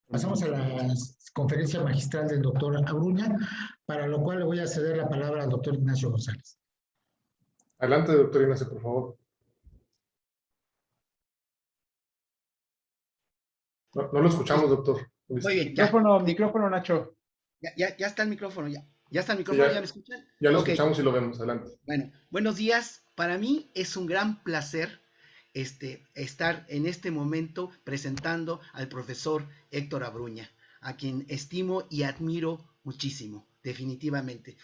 Pasamos a la conferencia magistral del doctor Abruña, para lo cual le voy a ceder la palabra al doctor Ignacio González. Adelante, doctor Ignacio, por favor. No lo escuchamos, doctor. Muy bien, ya. Micrófono, Nacho. Ya está el micrófono, ya. ¿Ya está el micrófono? Sí, ¿Ya me escuchan? Ya lo Ok. escuchamos y lo vemos. Adelante. Bueno, buenos días. Para mí es un gran placer estar en este momento presentando al profesor Héctor Abruña, a quien estimo y admiro muchísimo, definitivamente.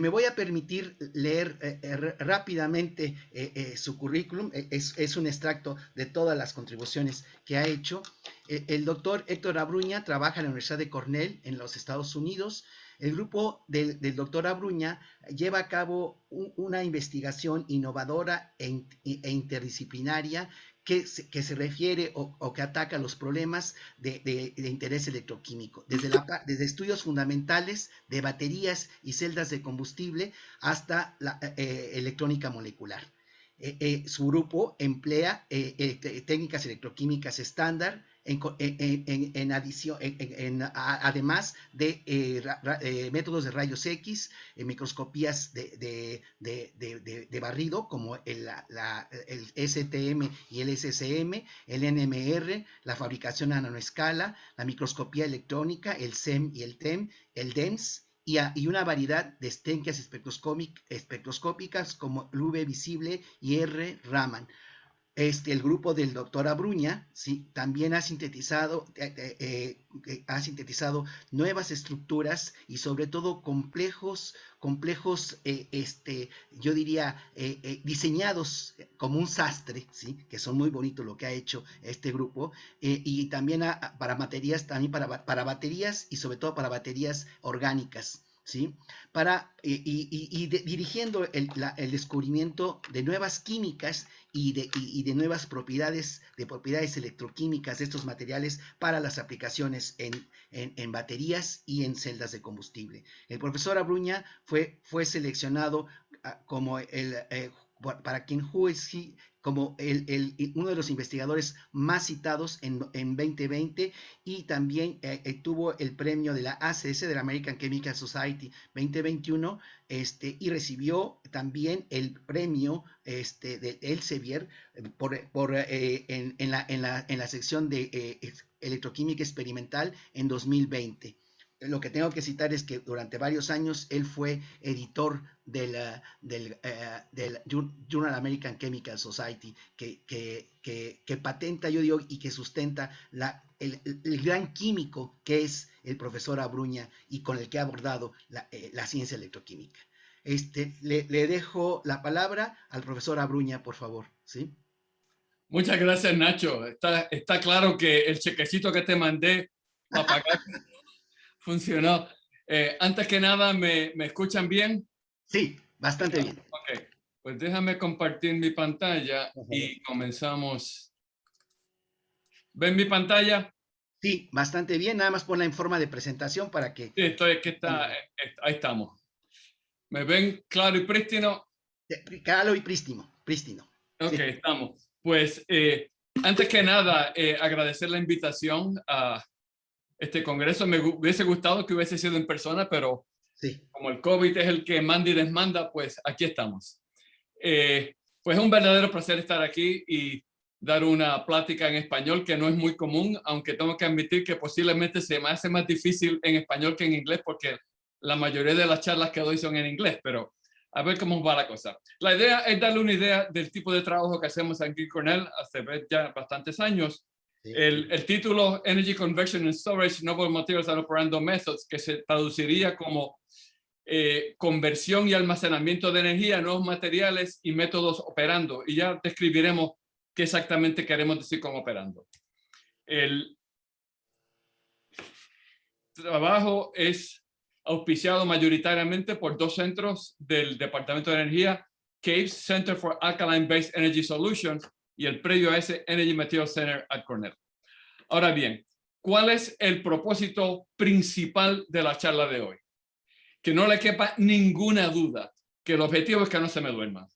Me voy a permitir leer rápidamente su currículum. Es un extracto de todas las contribuciones que ha hecho. El doctor Héctor Abruña trabaja en la Universidad de Cornell en los Estados Unidos. El grupo del doctor Abruña lleva a cabo una investigación innovadora e interdisciplinaria que se refiere o que ataca los problemas de interés electroquímico, desde estudios fundamentales de baterías y celdas de combustible hasta la electrónica molecular. Su grupo emplea técnicas electroquímicas estándar, además de métodos de rayos X, microscopías de barrido como el STM y el SSM, el NMR, la fabricación a nanoescala, la microscopía electrónica, el SEM y el TEM, el DEMS, y una variedad de técnicas espectroscópicas como el UV visible y R-Raman. El grupo del doctor Abruña, ¿sí?, también ha sintetizado nuevas estructuras y sobre todo complejos, yo diría, diseñados como un sastre, ¿sí?, que son muy bonitos lo que ha hecho este grupo, y también para baterías, también para baterías y sobre todo para baterías orgánicas, ¿sí?, dirigiendo el descubrimiento de nuevas químicas y de nuevas propiedades electroquímicas de estos materiales para las aplicaciones en baterías y en celdas de combustible. El profesor Abruña fue seleccionado como como uno de los investigadores más citados en 2020, y también tuvo el premio de la ACS, de la American Chemical Society 2021, y recibió también el premio de Elsevier en la sección de electroquímica experimental en 2020. Lo que tengo que citar es que durante varios años él fue editor del Journal American Chemical Society, que patenta, yo digo, y que sustenta el gran químico que es el profesor Abruña y con el que ha abordado la ciencia electroquímica. Le dejo la palabra al profesor Abruña, por favor, ¿sí? Muchas gracias, Nacho. Está claro que el chequecito que te mandé para pagar funcionó. Antes que nada, ¿me escuchan bien? Sí, bastante bien. Ok, pues déjame compartir mi pantalla y comenzamos. ¿Ven mi pantalla? Sí, bastante bien. Nada más ponla en forma de presentación para que... Sí, ahí estamos. ¿Me ven claro y prístino? Claro y prístino. Ok, Sí. estamos. Pues antes que nada, agradecer la invitación a este congreso. Me hubiese gustado que hubiese sido en persona, pero sí, como el COVID es el que manda y desmanda, pues aquí estamos. Pues es un verdadero placer estar aquí y dar una plática en español, que no es muy común, aunque tengo que admitir que posiblemente se me hace más difícil en español que en inglés, porque la mayoría de las charlas que doy son en inglés, pero a ver cómo va la cosa. La idea es darle una idea del tipo de trabajo que hacemos aquí en Cornell hace ya bastantes años. sí. El título Energy Conversion and Storage, Novel Materials and Operando Methods, que se traduciría como conversión y almacenamiento de energía, nuevos materiales y métodos operando. Y ya describiremos qué exactamente queremos decir con operando. El trabajo es auspiciado mayoritariamente por dos centros del Departamento de Energía, CABES, Center for Alkaline Based Energy Solutions, y el previo a ese Energy Materials Center at Cornell. Ahora bien, ¿cuál es el propósito principal de la charla de hoy? Que no le quepa ninguna duda que el objetivo es que no se me duerman,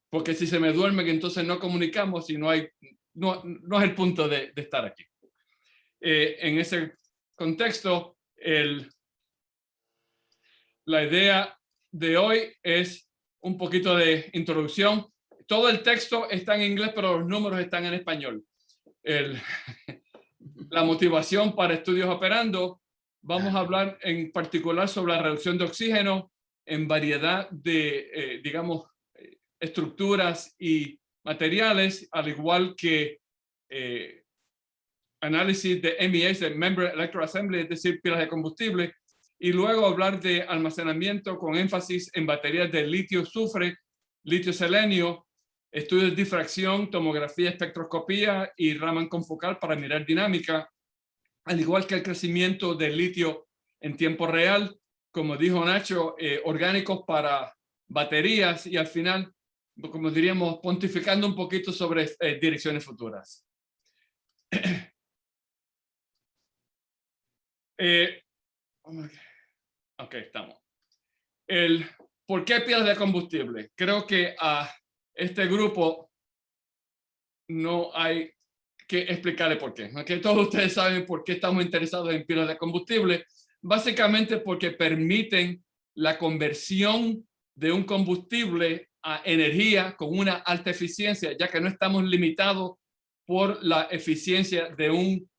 porque si se me duermen entonces no comunicamos y no es el punto de estar aquí. En ese contexto, la idea de hoy es un poquito de introducción. Todo el texto está en inglés, pero los números están en español. La motivación para estudios operando. Vamos a hablar en particular sobre la reducción de oxígeno en variedad de, digamos, estructuras y materiales, al igual que análisis de MEAs, de Membrane Electrode Assembly, es decir, pilas de combustible, y luego hablar de almacenamiento con énfasis en baterías de litio-azufre, litio-selenio, estudios de difracción, tomografía, espectroscopía y Raman confocal para mirar dinámica, al igual que el crecimiento del litio en tiempo real, como dijo Nacho, orgánicos para baterías y al final, como diríamos, pontificando un poquito sobre direcciones futuras. Ok, estamos. ¿Por qué pilas de combustible? Creo que a este grupo no hay que explicarle por qué. Okay, todos ustedes saben por qué estamos interesados en pilas de combustible. Básicamente porque permiten la conversión de un combustible a energía con una alta eficiencia, ya que no estamos limitados por la eficiencia de un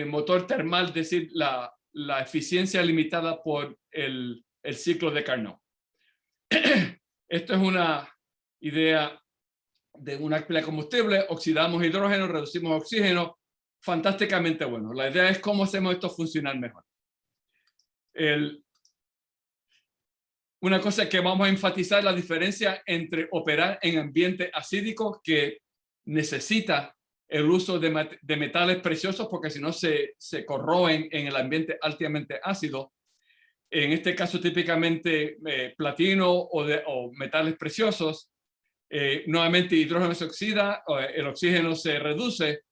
motor termal, es decir, la eficiencia limitada por el ciclo de Carnot. Esto es una idea de una pila de combustible, oxidamos hidrógeno, reducimos oxígeno, fantásticamente bueno. La idea es cómo hacemos esto funcionar mejor. Una cosa que vamos a enfatizar es la diferencia entre operar en ambiente acídico, que necesita el uso de metales preciosos porque si no se corroen en el ambiente altamente ácido. En este caso típicamente platino o metales preciosos. Nuevamente hidrógeno se oxida, el oxígeno se reduce.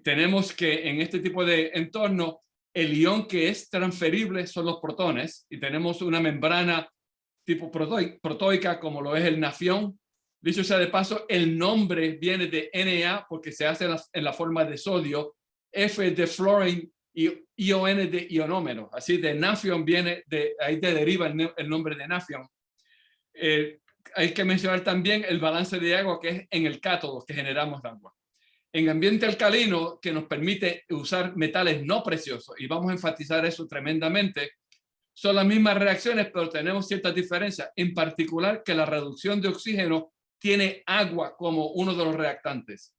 Tenemos que en este tipo de entorno el ion que es transferible son los protones y tenemos una membrana tipo protoica como lo es el nafión. Dicho sea de paso, el nombre viene de Na porque se hace en la forma de sodio, F de fluorine y ION de ionómero. Así de nafión viene de ahí deriva el nombre de nafión. Hay que mencionar también el balance de agua que es en el cátodo que generamos agua. En ambiente alcalino, que nos permite usar metales no preciosos, y vamos a enfatizar eso tremendamente, son las mismas reacciones, pero tenemos ciertas diferencias, en particular que la reducción de oxígeno tiene agua como uno de los reactantes.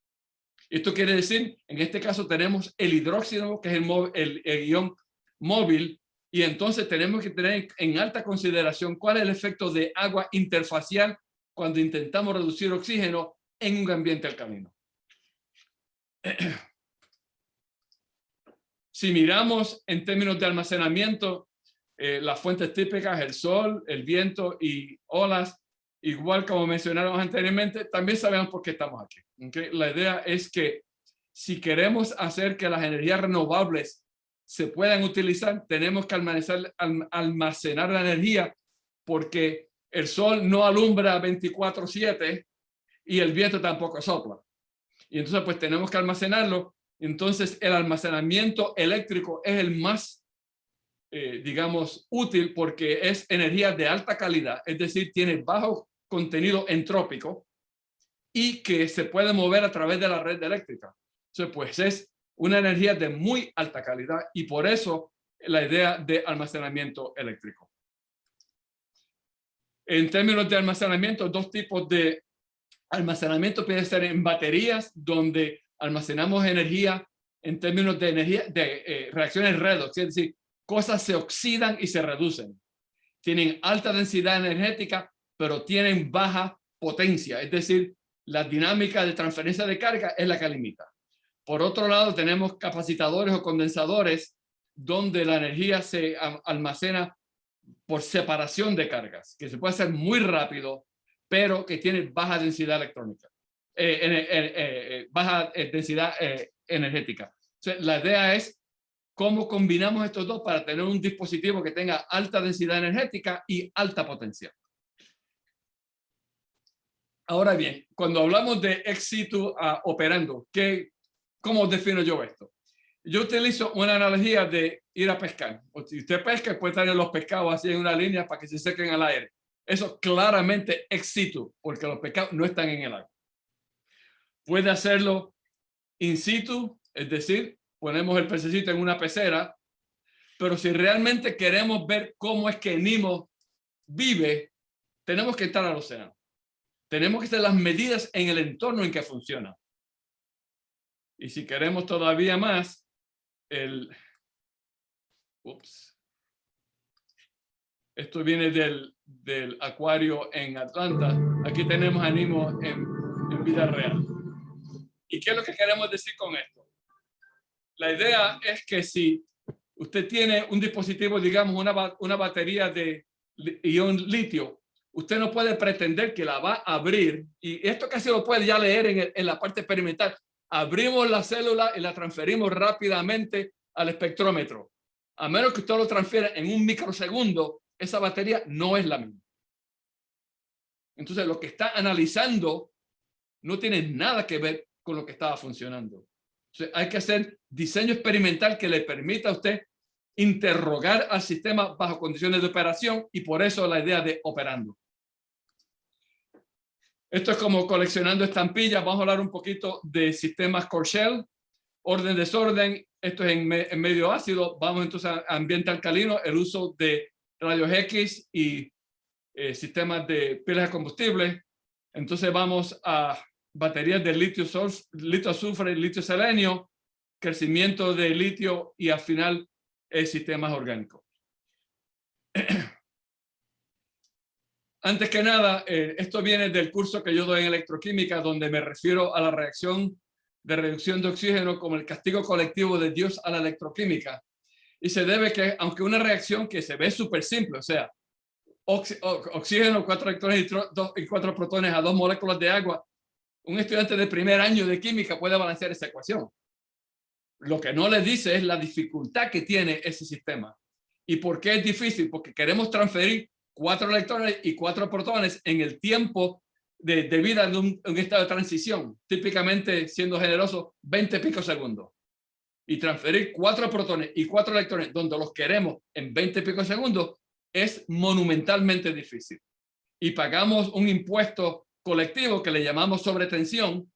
Esto quiere decir, en este caso tenemos el hidróxido, que es el ion móvil, y entonces tenemos que tener en alta consideración cuál es el efecto de agua interfacial cuando intentamos reducir oxígeno en un ambiente alcalino. Si miramos en términos de almacenamiento, las fuentes típicas, el sol, el viento y olas, igual como mencionamos anteriormente, también sabemos por qué estamos aquí. ¿Okay? La idea es que si queremos hacer que las energías renovables se puedan utilizar, tenemos que almacenar la energía porque el sol no alumbra 24/7 y el viento tampoco sopla. Y entonces pues tenemos que almacenarlo. Entonces el almacenamiento eléctrico es el más, digamos, útil porque es energía de alta calidad, es decir, tiene bajo contenido entrópico y que se puede mover a través de la red eléctrica. Entonces pues es una energía de muy alta calidad y por eso la idea de almacenamiento eléctrico. En términos de almacenamiento, dos tipos de almacenamiento puede ser en baterías, donde almacenamos energía en términos de energía de reacciones redox, es decir, cosas se oxidan y se reducen. Tienen alta densidad energética, pero tienen baja potencia, es decir, la dinámica de transferencia de carga es la que limita. Por otro lado, tenemos capacitadores o condensadores donde la energía se almacena por separación de cargas, que se puede hacer muy rápido, pero que tiene baja densidad electrónica, baja densidad energética. Entonces, la idea es cómo combinamos estos dos para tener un dispositivo que tenga alta densidad energética y alta potencia. Ahora bien, cuando hablamos de ex situ operando, ¿cómo defino yo esto? Yo utilizo una analogía de ir a pescar. O si usted pesca, puede tener los pescados así en una línea para que se sequen al aire. Eso claramente ex situ, porque los pescados no están en el agua. Puede hacerlo in situ, es decir, ponemos el pececito en una pecera, pero si realmente queremos ver cómo es que Nemo vive, tenemos que estar al océano. Tenemos que hacer las medidas en el entorno en que funciona. Y si queremos todavía más, esto viene del acuario en Atlanta. Aquí tenemos a Nemo en vida real. ¿Y qué es lo que queremos decir con esto? La idea es que si usted tiene un dispositivo, digamos, una batería de ion litio, usted no puede pretender que la va a abrir. Y esto casi lo puede ya leer en la parte experimental. Abrimos la célula y la transferimos rápidamente al espectrómetro. A menos que usted lo transfiera en un microsegundo, esa batería no es la misma. Entonces, lo que está analizando no tiene nada que ver con lo que estaba funcionando. Entonces, hay que hacer diseño experimental que le permita a usted interrogar al sistema bajo condiciones de operación, y por eso la idea de operando. Esto es como coleccionando estampillas. Vamos a hablar un poquito de sistemas core shell, orden, desorden. Esto es en medio ácido. Vamos entonces a ambiente alcalino, el uso de rayos X y sistemas de pilas de combustible. Entonces vamos a baterías de litio azufre, litio selenio, crecimiento de litio y al final sistemas orgánicos. Antes que nada, esto viene del curso que yo doy en electroquímica, donde me refiero a la reacción de reducción de oxígeno como el castigo colectivo de Dios a la electroquímica. Y se debe que, aunque una reacción que se ve súper simple, o sea, oxígeno, 4 electrones y 4 protones a 2 moléculas de agua, un estudiante de primer año de química puede balancear esa ecuación. Lo que no le dice es la dificultad que tiene ese sistema. ¿Y por qué es difícil? Porque queremos transferir 4 electrones y 4 protones en el tiempo de vida de un estado de transición, típicamente, siendo generoso, 20 picosegundos. Y transferir 4 protones y 4 electrones donde los queremos en 20 picosegundos es monumentalmente difícil. Y pagamos un impuesto colectivo que le llamamos sobretensión,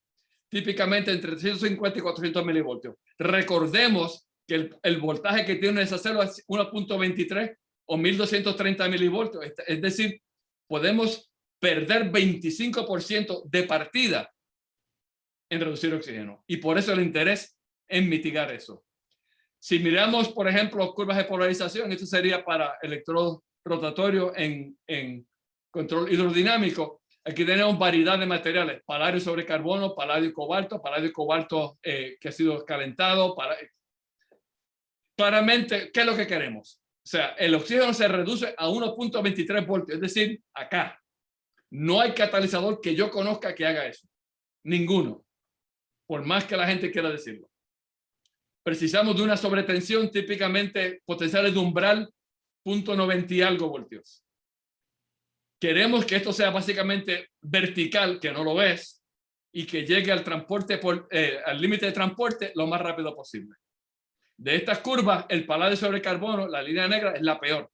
típicamente entre 350 y 400 milivoltios. Recordemos que el voltaje que tiene esa célula es 1.23 o 1230 milivoltios. Es decir, podemos perder 25% de partida en reducir oxígeno. Y por eso el interés en mitigar eso. Si miramos, por ejemplo, curvas de polarización, esto sería para electrodos rotatorios en control hidrodinámico. Aquí tenemos variedad de materiales, paladio sobre carbono, paladio y cobalto que ha sido calentado. Claramente, ¿qué es lo que queremos? O sea, el oxígeno se reduce a 1.23 voltios, es decir, acá. No hay catalizador que yo conozca que haga eso. Ninguno. Por más que la gente quiera decirlo. Precisamos de una sobretensión, típicamente potenciales de umbral 0.90 y algo voltios. Queremos que esto sea básicamente vertical, que no lo es, y que llegue al transporte al límite de transporte lo más rápido posible. De estas curvas, el paladio sobre carbono, la línea negra, es la peor.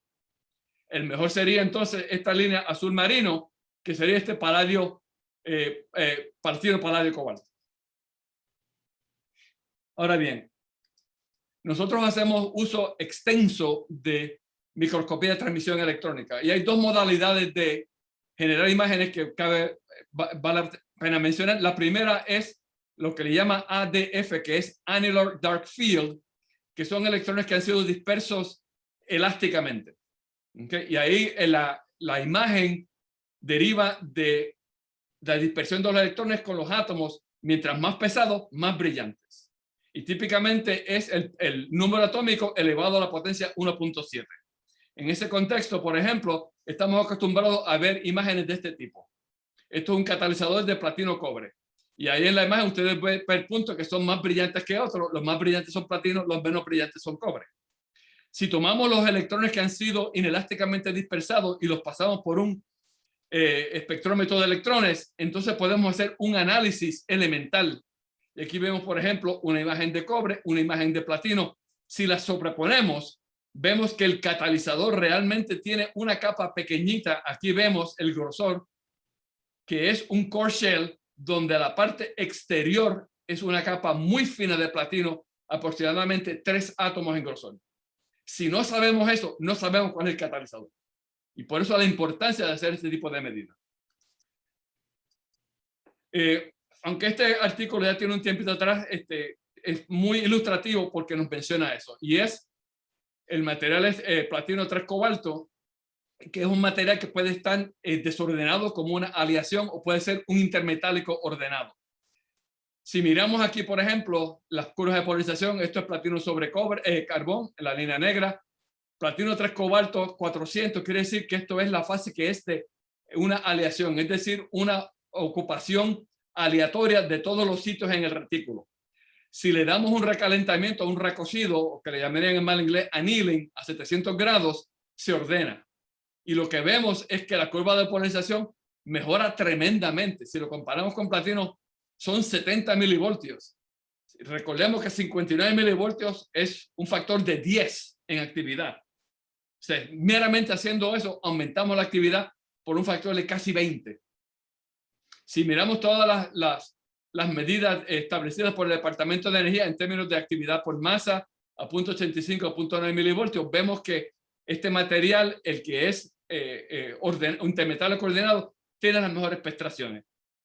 El mejor sería entonces esta línea azul marino, que sería este paladio, paladio cobalto. Ahora bien, nosotros hacemos uso extenso de microscopía de transmisión electrónica y hay 2 modalidades de generar imágenes que vale la pena mencionar. La primera es lo que le llama ADF, que es Annular Dark Field, que son electrones que han sido dispersos elásticamente. ¿Okay? Y ahí la imagen deriva de la dispersión de los electrones con los átomos, mientras más pesados, más brillantes. Y típicamente es el número atómico elevado a la potencia 1.7. En ese contexto, por ejemplo, estamos acostumbrados a ver imágenes de este tipo. Esto es un catalizador de platino-cobre. Y ahí en la imagen ustedes ven puntos que son más brillantes que otros. Los más brillantes son platino, los menos brillantes son cobre. Si tomamos los electrones que han sido inelásticamente dispersados y los pasamos por un espectrómetro de electrones, entonces podemos hacer un análisis elemental Y aquí vemos, por ejemplo, una imagen de cobre, una imagen de platino. Si las sobreponemos, vemos que el catalizador realmente tiene una capa pequeñita. Aquí vemos el grosor, que es un core shell, donde la parte exterior es una capa muy fina de platino, aproximadamente 3 átomos en grosor. Si no sabemos eso, no sabemos cuál es el catalizador. Y por eso la importancia de hacer este tipo de medidas. Aunque este artículo ya tiene un tiempito atrás, es muy ilustrativo porque nos menciona eso. Y es, el material es platino 3 cobalto, que es un material que puede estar desordenado como una aleación o puede ser un intermetálico ordenado. Si miramos aquí, por ejemplo, las curvas de polarización, esto es platino sobre cobre, carbón, en la línea negra. Platino 3 cobalto 400 quiere decir que esto es la fase que es de una aleación, es decir, una ocupación aleatoria de todos los sitios en el retículo. Si le damos un recalentamiento, un recocido, o que le llamarían en mal inglés annealing, a 700 grados, se ordena. Y lo que vemos es que la curva de polarización mejora tremendamente. Si lo comparamos con platino, son 70 milivoltios. Recordemos que 59 milivoltios es un factor de 10 en actividad. O sea, meramente haciendo eso, aumentamos la actividad por un factor de casi 20. Si miramos todas las medidas establecidas por el Departamento de Energía en términos de actividad por masa, a 0.85 a 0.9 milivoltios, vemos que este material, el que es un intermetálico ordenado, tiene las mejores prestaciones.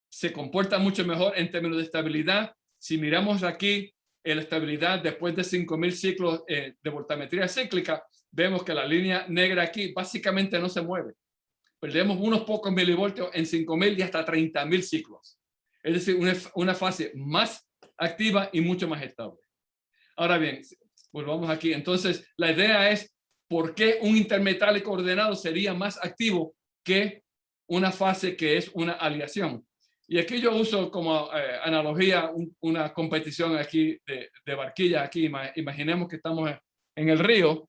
Se comporta mucho mejor en términos de estabilidad. Si miramos aquí la estabilidad después de 5.000 ciclos de voltametría cíclica, vemos que la línea negra aquí básicamente no se mueve. Perdemos unos pocos milivoltios en 5.000 y hasta 30.000 ciclos. Es decir, una fase más activa y mucho más estable. Ahora bien, volvamos aquí. Entonces, la idea es por qué un intermetálico ordenado sería más activo que una fase que es una aleación. Y aquí yo uso como analogía una competición aquí de barquilla. Aquí imaginemos que estamos en el río.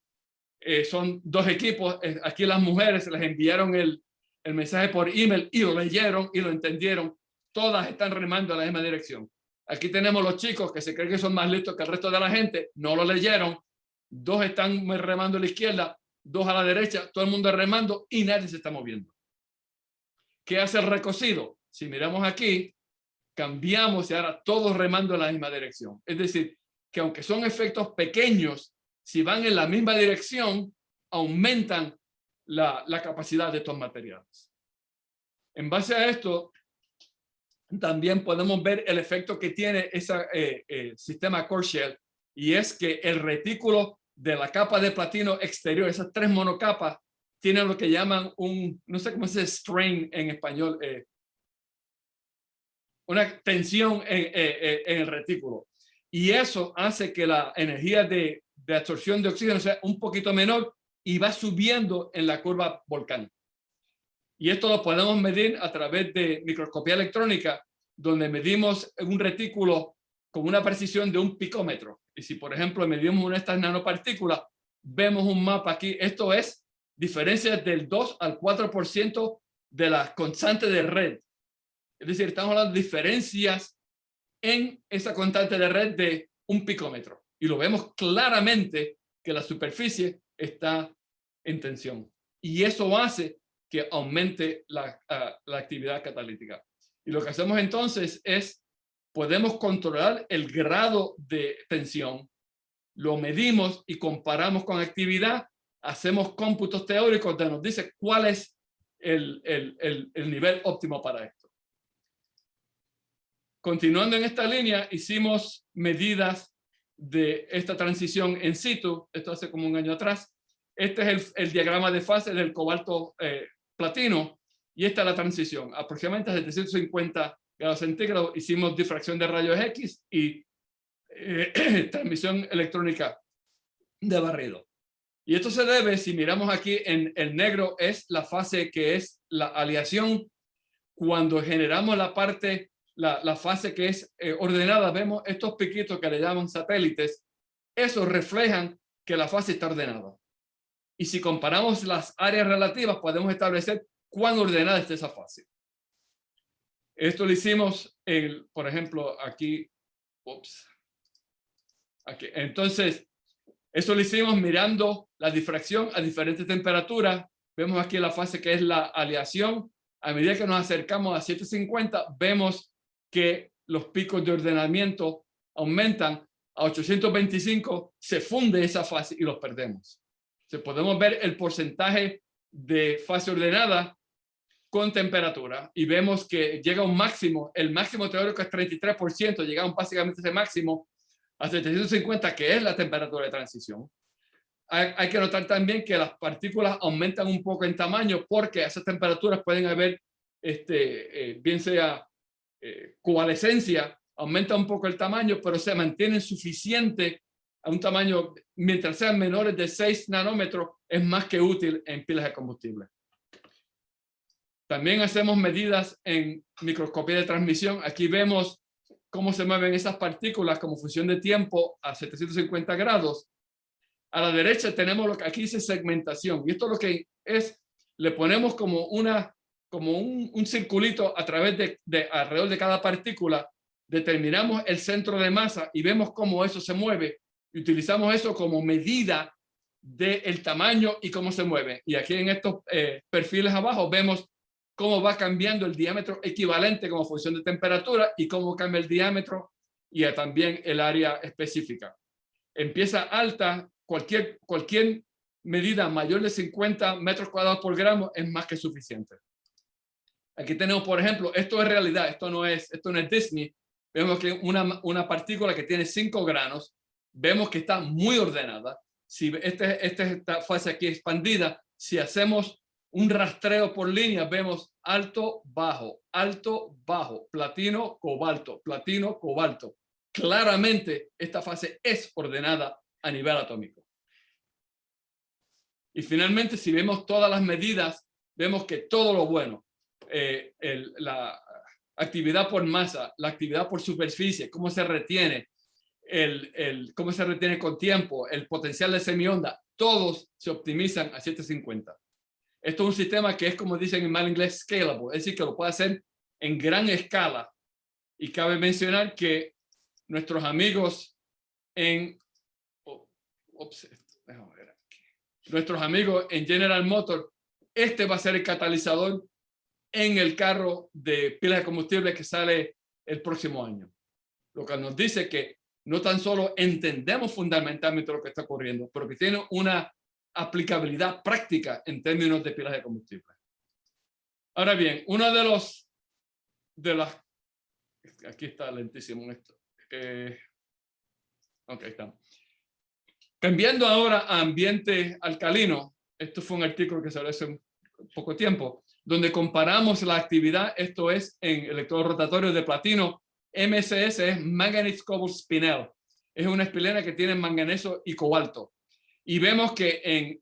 Son dos equipos. Aquí las mujeres les enviaron el mensaje por email y lo leyeron y lo entendieron. Todas están remando en la misma dirección. Aquí tenemos los chicos que se creen que son más listos que el resto de la gente. No lo leyeron. Dos están remando a la izquierda, dos a la derecha, todo el mundo remando y nadie se está moviendo. ¿Qué hace el recocido? Si miramos aquí, cambiamos y ahora todos remando en la misma dirección. Es decir, que aunque son efectos pequeños, si van en la misma dirección, aumentan la capacidad de estos materiales. En base a esto, también podemos ver el efecto que tiene ese sistema core shell, y es que el retículo de la capa de platino exterior, esas 3 monocapas, tienen lo que llaman no sé cómo se dice strain en español, una tensión en el retículo. Y eso hace que la energía de absorción de oxígeno sea un poquito menor y va subiendo en la curva volcán. Y esto lo podemos medir a través de microscopía electrónica, donde medimos un retículo con una precisión de un picómetro. Y si, por ejemplo, medimos una de estas nanopartículas, vemos un mapa aquí. Esto es diferencias del 2 al 4% de la constante de red. Es decir, estamos hablando de diferencias en esa constante de red de un picómetro. Y lo vemos claramente que la superficie está en tensión. Y eso hace que aumente la actividad catalítica. Y lo que hacemos entonces es, podemos controlar el grado de tensión, lo medimos y comparamos con actividad, hacemos cómputos teóricos que nos dice cuál es el nivel óptimo para esto. Continuando en esta línea, hicimos medidas de esta transición in situ, esto hace como un año atrás. Este es el diagrama de fase del cobalto platino, y esta es la transición. Aproximadamente a 750 grados centígrados hicimos difracción de rayos X y transmisión electrónica de barrido. Y esto se debe, si miramos aquí en el negro, es la fase que es la aleación. Cuando generamos la fase que es ordenada, vemos estos piquitos que le llaman satélites. Esos reflejan que la fase está ordenada. Y si comparamos las áreas relativas, podemos establecer cuán ordenada está esa fase. Esto lo hicimos, por ejemplo, aquí Ups. Aquí. Entonces, eso lo hicimos mirando la difracción a diferentes temperaturas. Vemos aquí la fase que es la aleación. A medida que nos acercamos a 750, vemos que los picos de ordenamiento aumentan. A 825 se funde esa fase y los perdemos. Entonces, podemos ver el porcentaje de fase ordenada con temperatura y vemos que llega a un máximo, el máximo teórico es 33%, llegamos básicamente a ese máximo a 750, que es la temperatura de transición. Hay que notar también que las partículas aumentan un poco en tamaño porque a esas temperaturas pueden haber, bien sea coalescencia, aumenta un poco el tamaño, pero se mantiene suficiente a un tamaño, mientras sean menores de 6 nanómetros, es más que útil en pilas de combustible. También hacemos medidas en microscopía de transmisión. Aquí vemos cómo se mueven esas partículas como función de tiempo a 750 grados. A la derecha tenemos lo que aquí dice segmentación. Y esto lo que es, le ponemos como un circulito a través de alrededor de cada partícula. Determinamos el centro de masa y vemos cómo eso se mueve. Y utilizamos eso como medida del tamaño y cómo se mueve. Y aquí en estos perfiles abajo vemos cómo va cambiando el diámetro equivalente como función de temperatura y cómo cambia el diámetro y también el área específica. Empieza alta, cualquier medida mayor de 50 metros cuadrados por gramo es más que suficiente. Aquí tenemos, por ejemplo, esto es realidad, esto no es Disney. Vemos que una partícula que tiene 5 granos, vemos que está muy ordenada. Si esta fase aquí expandida, si hacemos un rastreo por línea, vemos alto, bajo, platino, cobalto. Claramente, esta fase es ordenada a nivel atómico. Y finalmente, si vemos todas las medidas, vemos que todo lo bueno, la actividad por masa, la actividad por superficie, cómo se retiene, cómo se retiene con tiempo, el potencial de semionda, todos se optimizan a 750. Esto es un sistema que es, como dicen en mal inglés, scalable, es decir, que lo puede hacer en gran escala. Y cabe mencionar que nuestros amigos nuestros amigos en General Motors, este va a ser el catalizador en el carro de pilas de combustible que sale el próximo año. Lo que nos dice que no tan solo entendemos fundamentalmente lo que está ocurriendo, pero que tiene una aplicabilidad práctica en términos de pilas de combustible. Ahora bien, uno de las aquí está lentísimo esto. Ok, está. Cambiando ahora a ambiente alcalino, esto fue un artículo que salió hace un poco tiempo, donde comparamos la actividad, esto es en electrodo rotatorio de platino. MSS es Manganese Cobalt Spinel. Es una espinela que tiene manganeso y cobalto. Y vemos que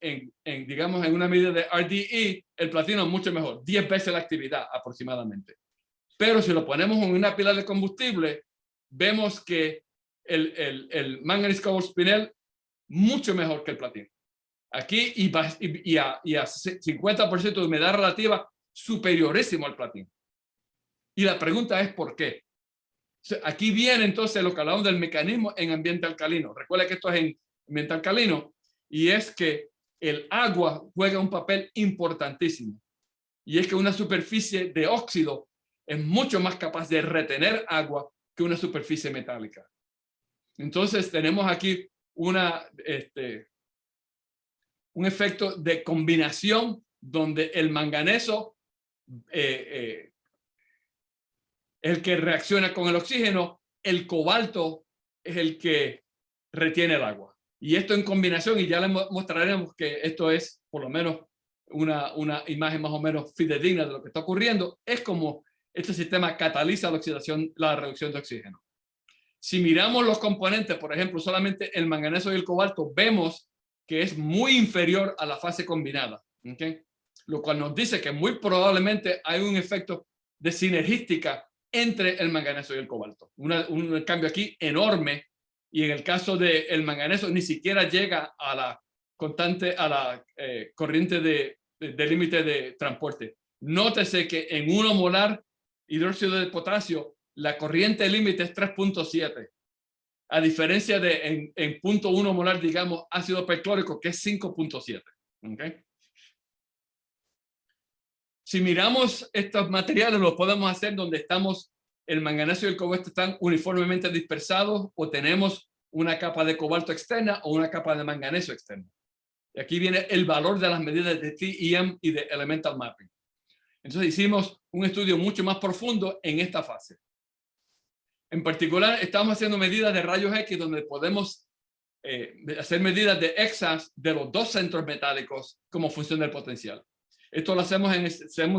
digamos, en una medida de RDE, el platino es mucho mejor, 10 veces la actividad aproximadamente. Pero si lo ponemos en una pila de combustible, vemos que el manganese cobalt spinel mucho mejor que el platino. Aquí y a 50% de humedad relativa superiorísimo al platino. Y la pregunta es ¿por qué? Aquí viene entonces lo que hablamos del mecanismo en ambiente alcalino. Recuerda que esto es en ambiente alcalino y es que el agua juega un papel importantísimo. Y es que una superficie de óxido es mucho más capaz de retener agua que una superficie metálica. Entonces tenemos aquí un efecto de combinación donde el manganeso es el que reacciona con el oxígeno, el cobalto es el que retiene el agua. Y esto en combinación, y ya les mostraremos que esto es por lo menos una imagen más o menos fidedigna de lo que está ocurriendo, es como este sistema cataliza la oxidación, la reducción de oxígeno. Si miramos los componentes, por ejemplo, solamente el manganeso y el cobalto, vemos que es muy inferior a la fase combinada, ¿okay? Lo cual nos dice que muy probablemente hay un efecto de sinergística entre el manganeso y el cobalto. Un cambio aquí enorme, y en el caso del manganeso ni siquiera llega a la corriente de límite de transporte. Nótese que en 1 molar hidróxido de potasio la corriente límite es 3.7. a diferencia de en 0.1 molar, digamos, ácido perclórico, que es 5.7. ¿Okay? Si miramos estos materiales, los podemos hacer donde estamos, el manganeso y el cobalto están uniformemente dispersados, o tenemos una capa de cobalto externa o una capa de manganeso externa. Y aquí viene el valor de las medidas de TEM y de Elemental Mapping. Entonces hicimos un estudio mucho más profundo en esta fase. En particular, estamos haciendo medidas de rayos X donde podemos hacer medidas de exas de los dos centros metálicos como función del potencial. Esto lo hacemos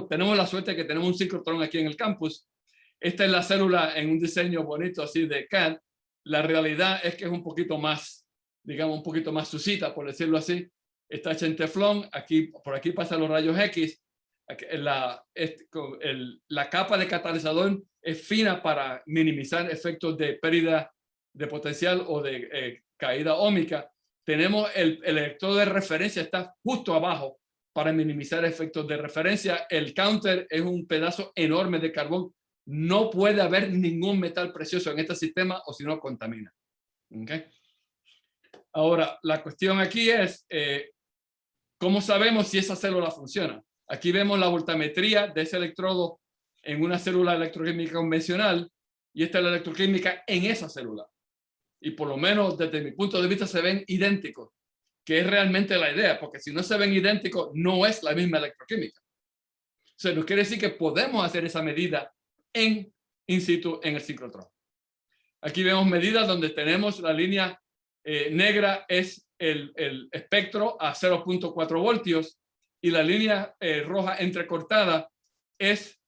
tenemos la suerte de que tenemos un ciclotrón aquí en el campus. Esta es la célula en un diseño bonito así de CAD. La realidad es que es un poquito más, digamos, un poquito más sucita, por decirlo así. Está hecha en teflón, por aquí pasan los rayos X. La capa de catalizador es fina para minimizar efectos de pérdida de potencial o de caída óhmica. Tenemos el electrodo de referencia, está justo abajo para minimizar efectos de referencia. El counter es un pedazo enorme de carbón. No puede haber ningún metal precioso en este sistema o si no contamina. ¿Okay? Ahora, la cuestión aquí es ¿cómo sabemos si esa célula funciona? Aquí vemos la voltametría de ese electrodo en una célula electroquímica convencional y esta es la electroquímica en esa célula. Y por lo menos desde mi punto de vista se ven idénticos, que es realmente la idea, porque si no se ven idénticos no es la misma electroquímica. O sea, nos quiere decir que podemos hacer esa medida in situ en el ciclotrón. Aquí vemos medidas donde tenemos la línea negra es el espectro a 0.4 voltios y la línea roja entrecortada es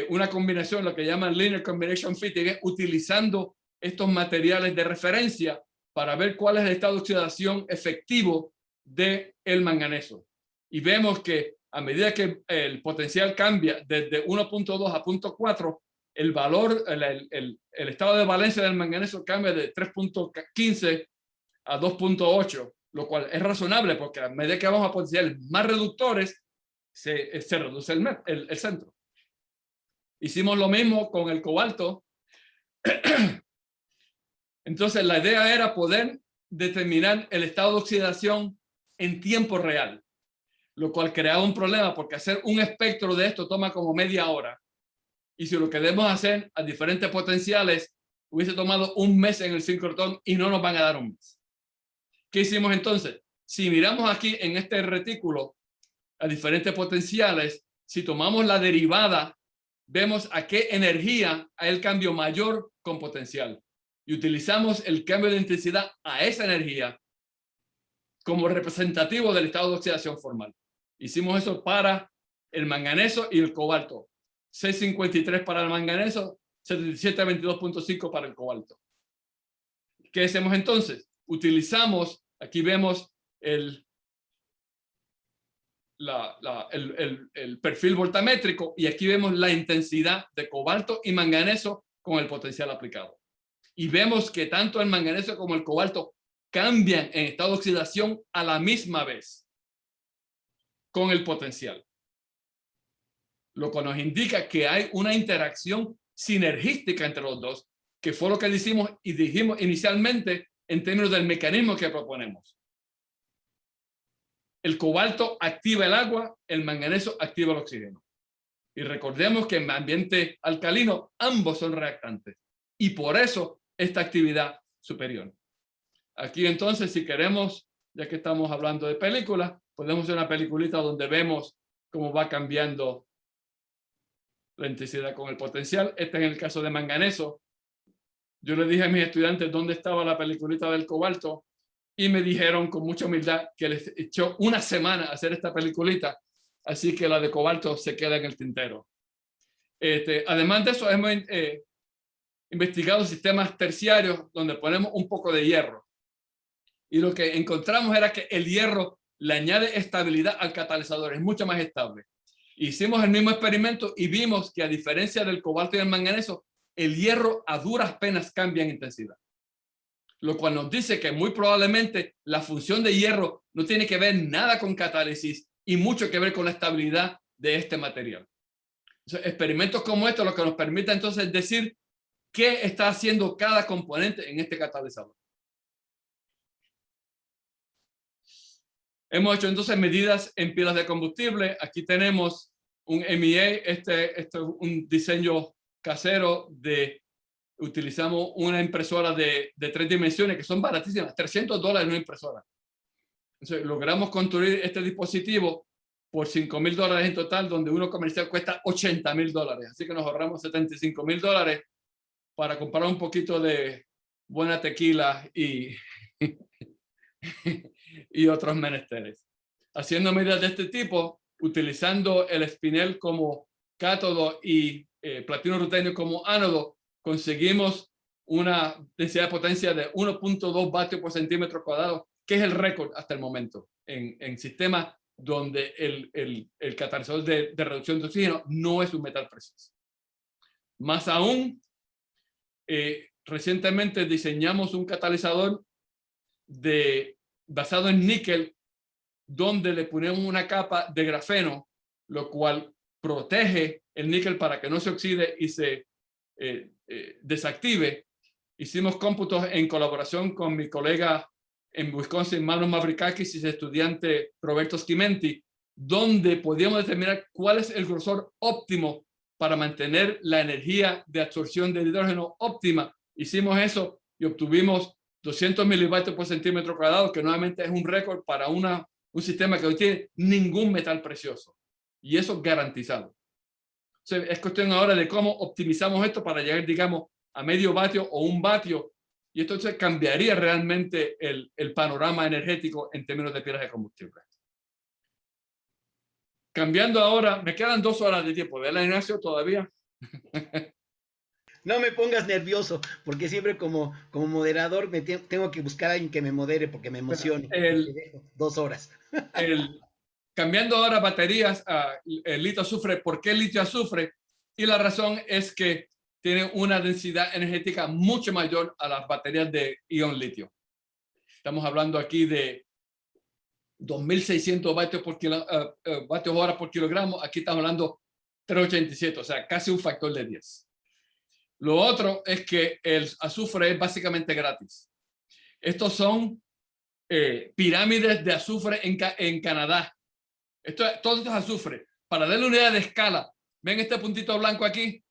una combinación, lo que llaman linear combination fitting, utilizando estos materiales de referencia para ver cuál es el estado de oxidación efectivo del manganeso. Y vemos que a medida que el potencial cambia desde 1.2 a 0.4, el valor, el estado de valencia del manganeso cambia de 3.15 a 2.8, lo cual es razonable porque a medida que vamos a potenciales más reductores, se reduce el centro. Hicimos lo mismo con el cobalto. Entonces la idea era poder determinar el estado de oxidación en tiempo real, lo cual creaba un problema porque hacer un espectro de esto toma como media hora. Y si lo queremos hacer a diferentes potenciales, hubiese tomado un mes en el ciclotrón y no nos van a dar un mes. ¿Qué hicimos entonces? Si miramos aquí en este retículo a diferentes potenciales, si tomamos la derivada, vemos a qué energía hay el cambio mayor con potencial. Y utilizamos el cambio de intensidad a esa energía como representativo del estado de oxidación formal. Hicimos eso para el manganeso y el cobalto. 653 para el manganeso, 7722.5 para el cobalto. ¿Qué hacemos entonces? Utilizamos, aquí vemos el perfil voltamétrico y aquí vemos la intensidad de cobalto y manganeso con el potencial aplicado. Y vemos que tanto el manganeso como el cobalto cambian en estado de oxidación a la misma vez con el potencial. Lo que nos indica que hay una interacción sinergística entre los dos, que fue lo que dijimos inicialmente en términos del mecanismo que proponemos. El cobalto activa el agua, el manganeso activa el oxígeno. Y recordemos que en ambiente alcalino ambos son reactantes. Y por eso esta actividad superior. Aquí entonces, si queremos, ya que estamos hablando de películas, podemos hacer una peliculita donde vemos cómo va cambiando la intensidad con el potencial. Este es en el caso de manganeso. Yo le dije a mis estudiantes dónde estaba la peliculita del cobalto y me dijeron con mucha humildad que les echó una semana hacer esta peliculita, así que la de cobalto se queda en el tintero. Además de eso, hemos investigado sistemas terciarios donde ponemos un poco de hierro. Y lo que encontramos era que el hierro le añade estabilidad al catalizador, es mucho más estable. Hicimos el mismo experimento y vimos que a diferencia del cobalto y el manganeso, el hierro a duras penas cambia en intensidad. Lo cual nos dice que muy probablemente la función de hierro no tiene que ver nada con catálisis y mucho que ver con la estabilidad de este material. Entonces, experimentos como estos lo que nos permite entonces decir qué está haciendo cada componente en este catalizador. Hemos hecho entonces medidas en pilas de combustible. Aquí tenemos un MEA, este es un diseño casero utilizamos una impresora de 3 dimensiones que son baratísimas, $300 una impresora. Entonces logramos construir este dispositivo por $5,000 en total, donde uno comercial cuesta $80,000. Así que nos ahorramos $75,000 para comprar un poquito de buena tequila y otros menesteres. Haciendo medidas de este tipo, utilizando el espinel como cátodo y platino rutenio como ánodo, conseguimos una densidad de potencia de 1.2 vatios por centímetro cuadrado, que es el récord hasta el momento en sistemas donde el catalizador de reducción de oxígeno no es un metal precioso. Más aún, recientemente diseñamos un catalizador basado en níquel, donde le ponemos una capa de grafeno, lo cual protege el níquel para que no se oxide y se desactive. Hicimos cómputos en colaboración con mi colega en Wisconsin, Manos Mavrikakis, y su estudiante Roberto Schimenti, donde podíamos determinar cuál es el grosor óptimo para mantener la energía de absorción de hidrógeno óptima. Hicimos eso y obtuvimos 200 milivatios por centímetro cuadrado, que nuevamente es un récord para un sistema que no tiene ningún metal precioso. Y eso garantizado. Entonces, es cuestión ahora de cómo optimizamos esto para llegar, digamos, a medio vatio o 1 vatio. Y esto entonces cambiaría realmente el panorama energético en términos de pilas de combustible. Cambiando ahora, me quedan 2 horas de tiempo, ¿verdad, Ignacio? Todavía. No me pongas nervioso, porque siempre como moderador tengo que buscar a alguien que me modere porque me emocione. 2 horas. Cambiando ahora baterías a el litio azufre. ¿Por qué el litio azufre? Y la razón es que tiene una densidad energética mucho mayor a las baterías de ion litio. Estamos hablando aquí de 2.600 vatios hora por kilogramo. Aquí estamos hablando 387, o sea, casi un factor de 10. Lo otro es que el azufre es básicamente gratis. Estos son pirámides de azufre en Canadá. Todo esto es azufre. Para darle una idea de escala, ¿ven este puntito blanco aquí?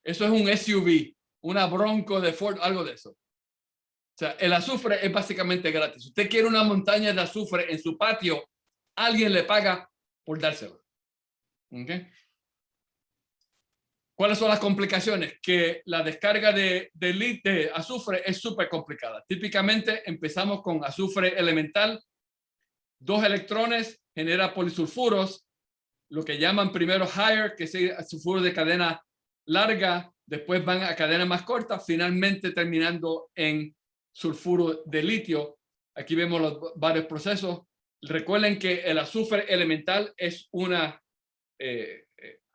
Eso es un SUV, una Bronco de Ford, algo de eso. O sea, el azufre es básicamente gratis. Si usted quiere una montaña de azufre en su patio, alguien le paga por dárselo. ¿Okay? ¿Cuáles son las complicaciones? Que la descarga de azufre es súper complicada. Típicamente empezamos con azufre elemental. 2 electrones genera polisulfuros, lo que llaman primero higher, que es sulfuro de cadena larga, después van a cadena más corta, finalmente terminando en sulfuro de litio. Aquí vemos los varios procesos. Recuerden que el azufre elemental es una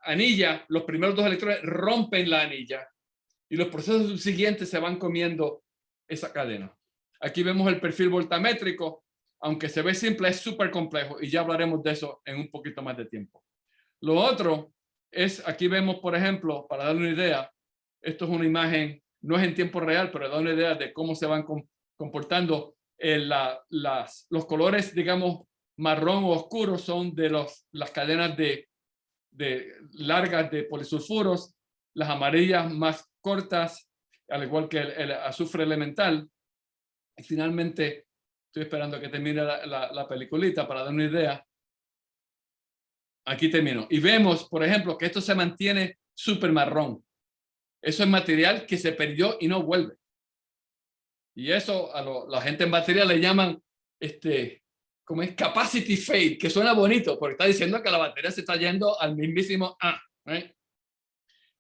anilla. Los primeros 2 electrones rompen la anilla y los procesos subsiguientes se van comiendo esa cadena. Aquí vemos el perfil voltamétrico. Aunque se ve simple, es súper complejo y ya hablaremos de eso en un poquito más de tiempo. Lo otro es, aquí vemos, por ejemplo, para darle una idea, esto es una imagen, no es en tiempo real, pero da una idea de cómo se van comportando. Los colores, digamos, marrón o oscuro son de las cadenas de largas de polisulfuros, las amarillas más cortas, al igual que el azufre elemental. Y finalmente, estoy esperando que termine la peliculita para dar una idea. Aquí termino. Y vemos, por ejemplo, que esto se mantiene súper marrón. Eso es material que se perdió y no vuelve. Y eso a la gente en batería le llaman como es capacity fade, que suena bonito, porque está diciendo que la batería se está yendo al mismísimo ¿right?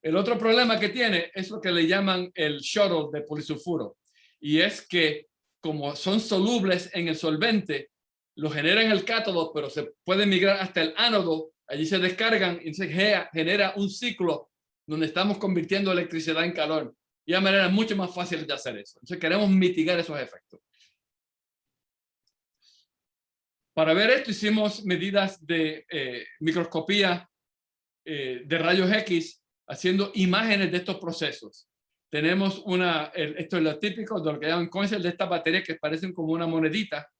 El otro problema que tiene es lo que le llaman el shuttle de polisulfuro. Y es que como son solubles en el solvente, lo generan en el cátodo, pero se puede migrar hasta el ánodo, allí se descargan y se genera un ciclo donde estamos convirtiendo electricidad en calor. Y hay maneras mucho más fáciles de hacer eso. Entonces queremos mitigar esos efectos. Para ver esto hicimos medidas de microscopía de rayos X, haciendo imágenes de estos procesos. tenemos esto es lo típico de lo que llaman coins de estas baterías que parecen como una monedita.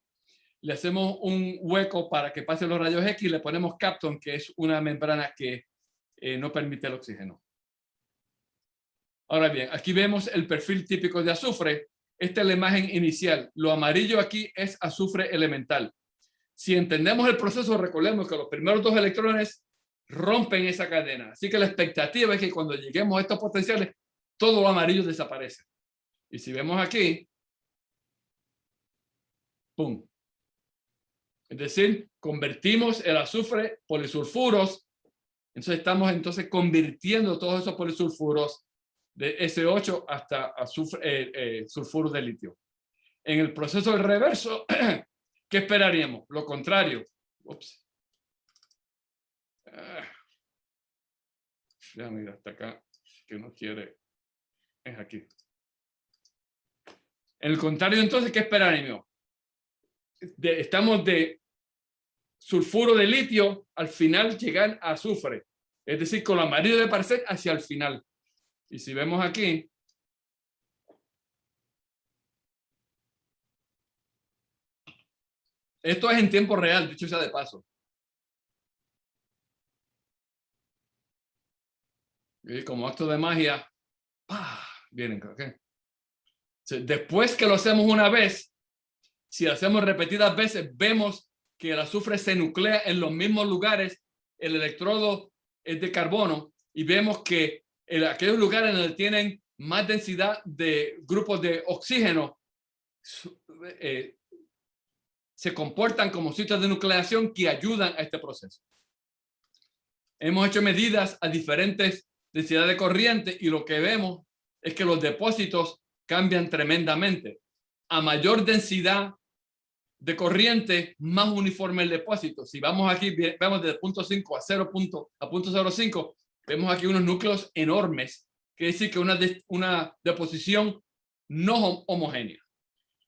Le hacemos un hueco para que pasen los rayos X y le ponemos Kapton, que es una membrana que no permite el oxígeno. Ahora bien, aquí vemos el perfil típico de azufre. Esta es la imagen inicial. Lo amarillo aquí es azufre elemental. Si entendemos el proceso, recordemos que los primeros 2 electrones rompen esa cadena. Así que la expectativa es que cuando lleguemos a estos potenciales, todo lo amarillo desaparece. Y si vemos aquí, ¡pum! Es decir, convertimos el azufre polisulfuros. Entonces estamos convirtiendo todos esos polisulfuros de S8 hasta azufre, sulfuro de litio. En el proceso del reverso, ¿qué esperaríamos? Lo contrario. Ups. Déjame ir hasta acá, que no quiere. Es aquí. En el contrario, entonces, ¿qué esperaríamos? Estamos de sulfuro de litio, al final llegar a azufre. Es decir, con lo amarillo de parecer hacia el final. Y si vemos aquí, esto es en tiempo real, dicho sea de paso. Y como acto de magia, ¡pah! Vienen, ¿ok? Después que lo hacemos una vez, si lo hacemos repetidas veces, vemos que el azufre se nuclea en los mismos lugares, el electrodo es de carbono, y vemos que en aquellos lugares donde tienen más densidad de grupos de oxígeno, se comportan como sitios de nucleación que ayudan a este proceso. Hemos hecho medidas a diferentes densidades de corriente y lo que vemos es que los depósitos cambian tremendamente. A mayor densidad de corriente, más uniforme el depósito. Si vamos aquí, vemos desde 0.5 a 0.05, vemos aquí unos núcleos enormes, que decir que una deposición no homogénea.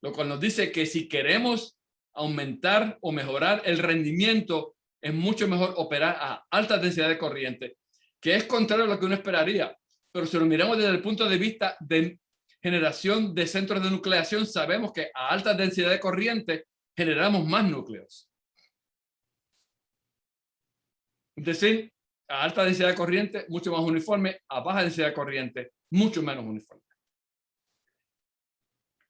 Lo cual nos dice que si queremos aumentar o mejorar el rendimiento, es mucho mejor operar a alta densidad de corriente, que es contrario a lo que uno esperaría. Pero si lo miramos desde el punto de vista de generación de centros de nucleación, sabemos que a alta densidad de corriente generamos más núcleos. Es decir, a alta densidad de corriente, mucho más uniforme, a baja densidad de corriente, mucho menos uniforme.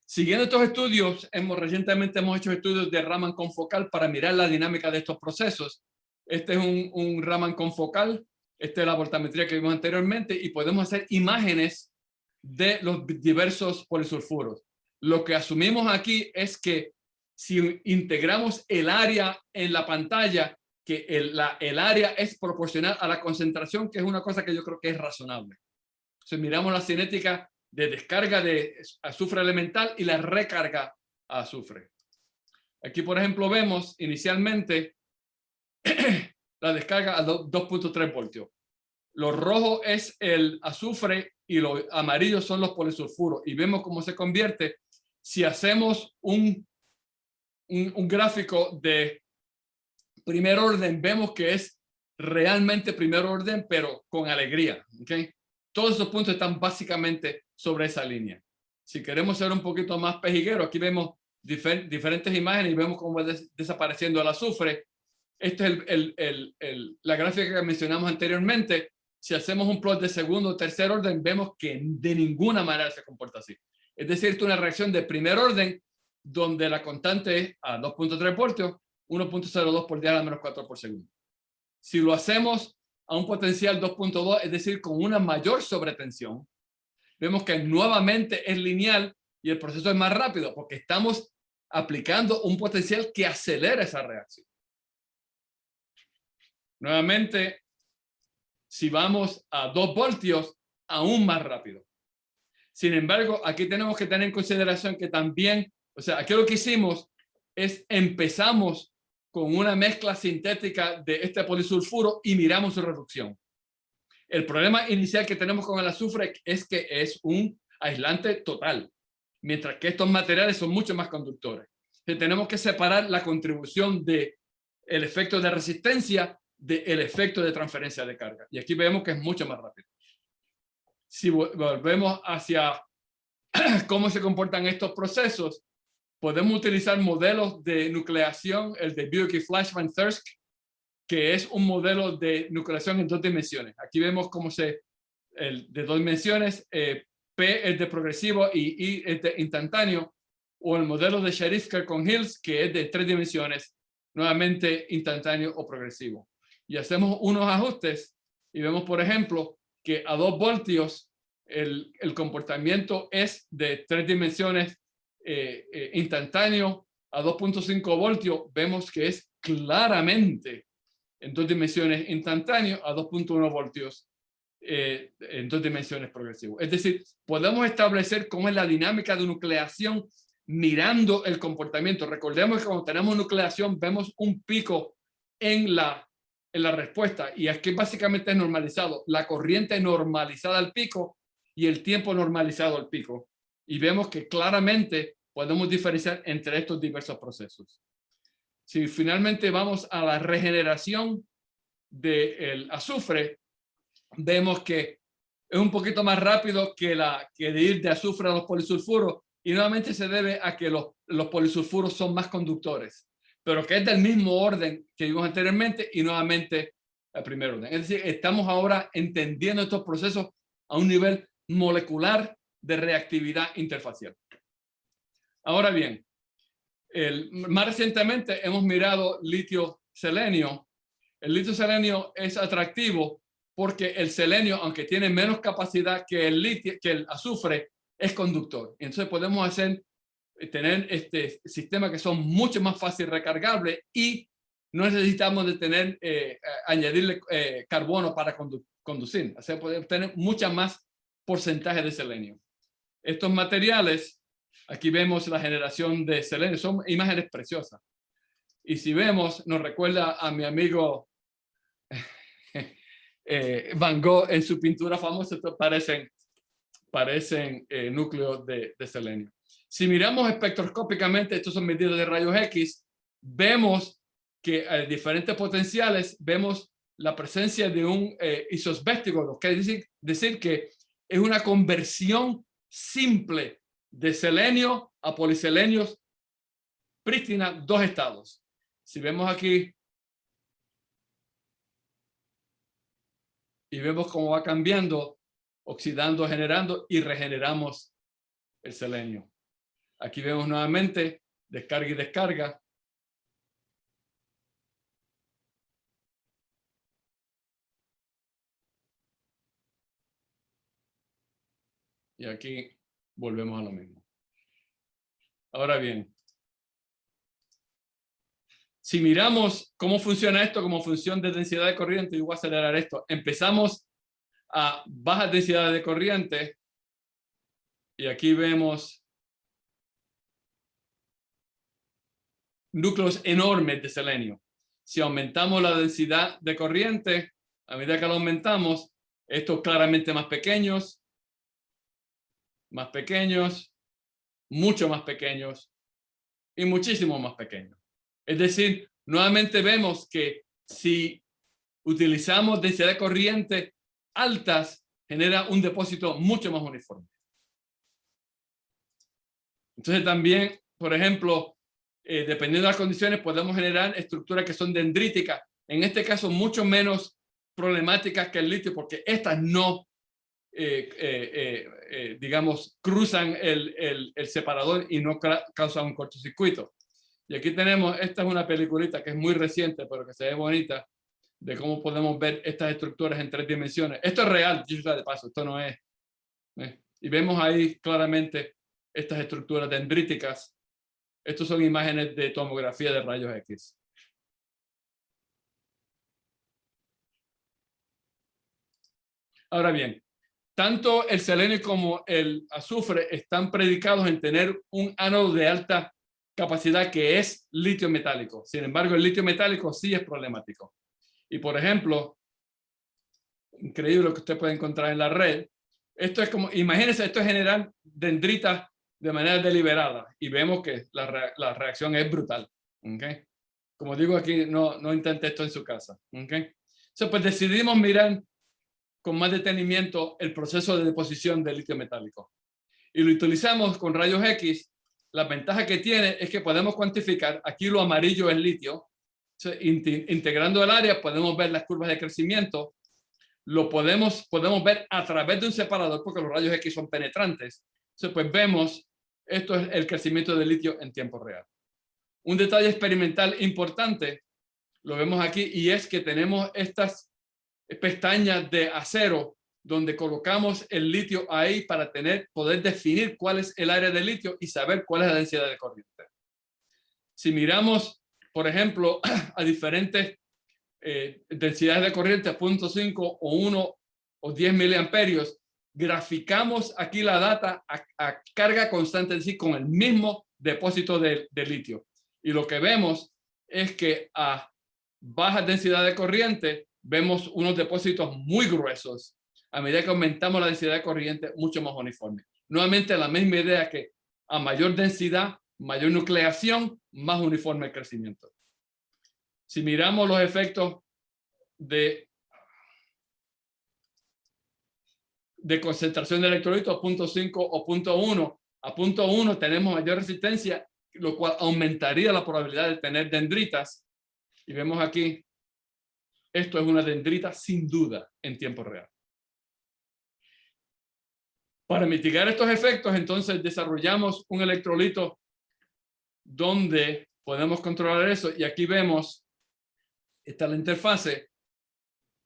Siguiendo estos estudios, recientemente hemos hecho estudios de Raman confocal para mirar la dinámica de estos procesos. Este es un Raman confocal, esta es la voltametría que vimos anteriormente, y podemos hacer imágenes de los diversos polisulfuros. Lo que asumimos aquí es que si integramos el área en la pantalla, que el área es proporcional a la concentración, que es una cosa que yo creo que es razonable. Entonces miramos la cinética de descarga de azufre elemental y la recarga a azufre. Aquí, por ejemplo, vemos inicialmente la descarga a 2.3 voltios. Lo rojo es el azufre y lo amarillo son los polisulfuros. Y vemos cómo se convierte si hacemos un gráfico de primer orden. Vemos que es realmente primer orden, pero con alegría. ¿Okay? Todos esos puntos están básicamente sobre esa línea. Si queremos ser un poquito más pejigueros, aquí vemos diferentes imágenes y vemos cómo va desapareciendo el azufre. Esta es la gráfica que mencionamos anteriormente. Si hacemos un plot de segundo o tercer orden, vemos que de ninguna manera se comporta así. Es decir, es una reacción de primer orden donde la constante es a 2.3 voltios, 1.02 por 10 a la menos 4 por segundo. Si lo hacemos a un potencial 2.2, es decir, con una mayor sobretensión, vemos que nuevamente es lineal y el proceso es más rápido porque estamos aplicando un potencial que acelera esa reacción. Nuevamente, si vamos a 2 voltios, aún más rápido. Sin embargo, aquí tenemos que tener en consideración que también, o sea, aquí lo que hicimos es empezamos con una mezcla sintética de este polisulfuro y miramos su reducción. El problema inicial que tenemos con el azufre es que es un aislante total, mientras que estos materiales son mucho más conductores. Entonces, tenemos que separar la contribución del efecto de resistencia del efecto de transferencia de carga. Y aquí vemos que es mucho más rápido. si volvemos hacia cómo se comportan estos procesos, podemos utilizar modelos de nucleación, el de Buick-Fleischmann-Thirsk, que es un modelo de nucleación en 2 dimensiones. Aquí vemos cómo de 2 dimensiones, P es de progresivo y I es de instantáneo, o el modelo de Sherifker con Hills, que es de 3 dimensiones, nuevamente instantáneo o progresivo. Y hacemos unos ajustes y vemos, por ejemplo, que a 2 voltios el comportamiento es de 3 dimensiones instantáneo. A 2.5 voltios vemos que es claramente en 2 dimensiones instantáneo, a 2.1 voltios en 2 dimensiones progresivo. Es decir, podemos establecer cómo es la dinámica de nucleación mirando el comportamiento. Recordemos que cuando tenemos nucleación vemos un pico en la respuesta, y aquí básicamente es normalizado, la corriente normalizada al pico y el tiempo normalizado al pico. Y vemos que claramente podemos diferenciar entre estos diversos procesos. Si finalmente vamos a la regeneración del azufre, vemos que es un poquito más rápido que de ir de azufre a los polisulfuros, y nuevamente se debe a que los polisulfuros son más conductores, pero que es del mismo orden que vimos anteriormente y nuevamente el primer orden. Es decir, estamos ahora entendiendo estos procesos a un nivel molecular de reactividad interfacial. Ahora bien, más recientemente hemos mirado litio-selenio. El litio-selenio es atractivo porque el selenio, aunque tiene menos capacidad que el azufre, es conductor. Entonces podemos tener sistemas que son mucho más fácil recargables y no necesitamos añadirle carbono para conducir. O sea, podemos tener mucha más porcentaje de selenio. Estos materiales, aquí vemos la generación de selenio, son imágenes preciosas. Y si vemos, nos recuerda a mi amigo Van Gogh en su pintura famosa. Estos parecen núcleos de selenio. Si miramos espectroscópicamente, estos son medidas de rayos X, vemos que a diferentes potenciales vemos la presencia de un isosbéstico, lo que quiere decir que es una conversión simple de selenio a poliselenios prístina, 2 estados. Si vemos aquí y vemos cómo va cambiando, oxidando, generando, y regeneramos el selenio. Aquí vemos nuevamente descarga y descarga. Y aquí volvemos a lo mismo. Ahora bien, si miramos cómo funciona esto como función de densidad de corriente, yo voy a acelerar esto. Empezamos a bajas densidades de corriente y aquí vemos núcleos enormes de selenio. Si aumentamos la densidad de corriente, a medida que lo aumentamos, estos claramente más pequeños, mucho más pequeños y muchísimo más pequeños. Es decir, nuevamente vemos que si utilizamos densidad de corriente altas, genera un depósito mucho más uniforme. Entonces también, por ejemplo, dependiendo de las condiciones, podemos generar estructuras que son dendríticas, en este caso mucho menos problemáticas que el litio, porque estas no digamos, cruzan el separador y no causan un cortocircuito. Y aquí tenemos, esta es una peliculita que es muy reciente, pero que se ve bonita, de cómo podemos ver estas estructuras en 3 dimensiones. Esto es real, de paso, esto no es. Y vemos ahí claramente estas estructuras dendríticas. Estos son imágenes de tomografía de rayos X. Ahora bien, tanto el selenio como el azufre están predicados en tener un ánodo de alta capacidad que es litio metálico. Sin embargo, el litio metálico sí es problemático. Y por ejemplo, increíble lo que usted puede encontrar en la red. Esto es como, imagínense, esto es generar dendritas de manera deliberada y vemos que la reacción es brutal. ¿Okay? Como digo aquí, no intente esto en su casa. ¿Okay? Entonces, pues decidimos mirar con más detenimiento el proceso de deposición de litio metálico. Y lo utilizamos con rayos X. La ventaja que tiene es que podemos cuantificar, aquí lo amarillo es litio, integrando el área podemos ver las curvas de crecimiento, lo podemos ver a través de un separador porque los rayos X son penetrantes. Entonces, pues vemos, esto es el crecimiento del litio en tiempo real. Un detalle experimental importante, lo vemos aquí, y es que tenemos estas pestañas de acero donde colocamos el litio ahí para poder definir cuál es el área de litio y saber cuál es la densidad de corriente. Si miramos, por ejemplo, a diferentes densidades de corriente, 0.5 o 1 o 10 miliamperios, graficamos aquí la data a carga constante, es decir, con el mismo depósito de litio. Y lo que vemos es que a baja densidad de corriente vemos unos depósitos muy gruesos. A medida que aumentamos la densidad de corriente, mucho más uniforme. Nuevamente la misma idea que a mayor densidad, mayor nucleación, más uniforme el crecimiento. Si miramos los efectos de concentración de electrolitos a 0.5 o 0.1, a 0.1 tenemos mayor resistencia, lo cual aumentaría la probabilidad de tener dendritas. Y vemos aquí, esto es una dendrita sin duda en tiempo real. Para mitigar estos efectos, entonces desarrollamos un electrolito donde podemos controlar eso. Y aquí vemos, está la interfase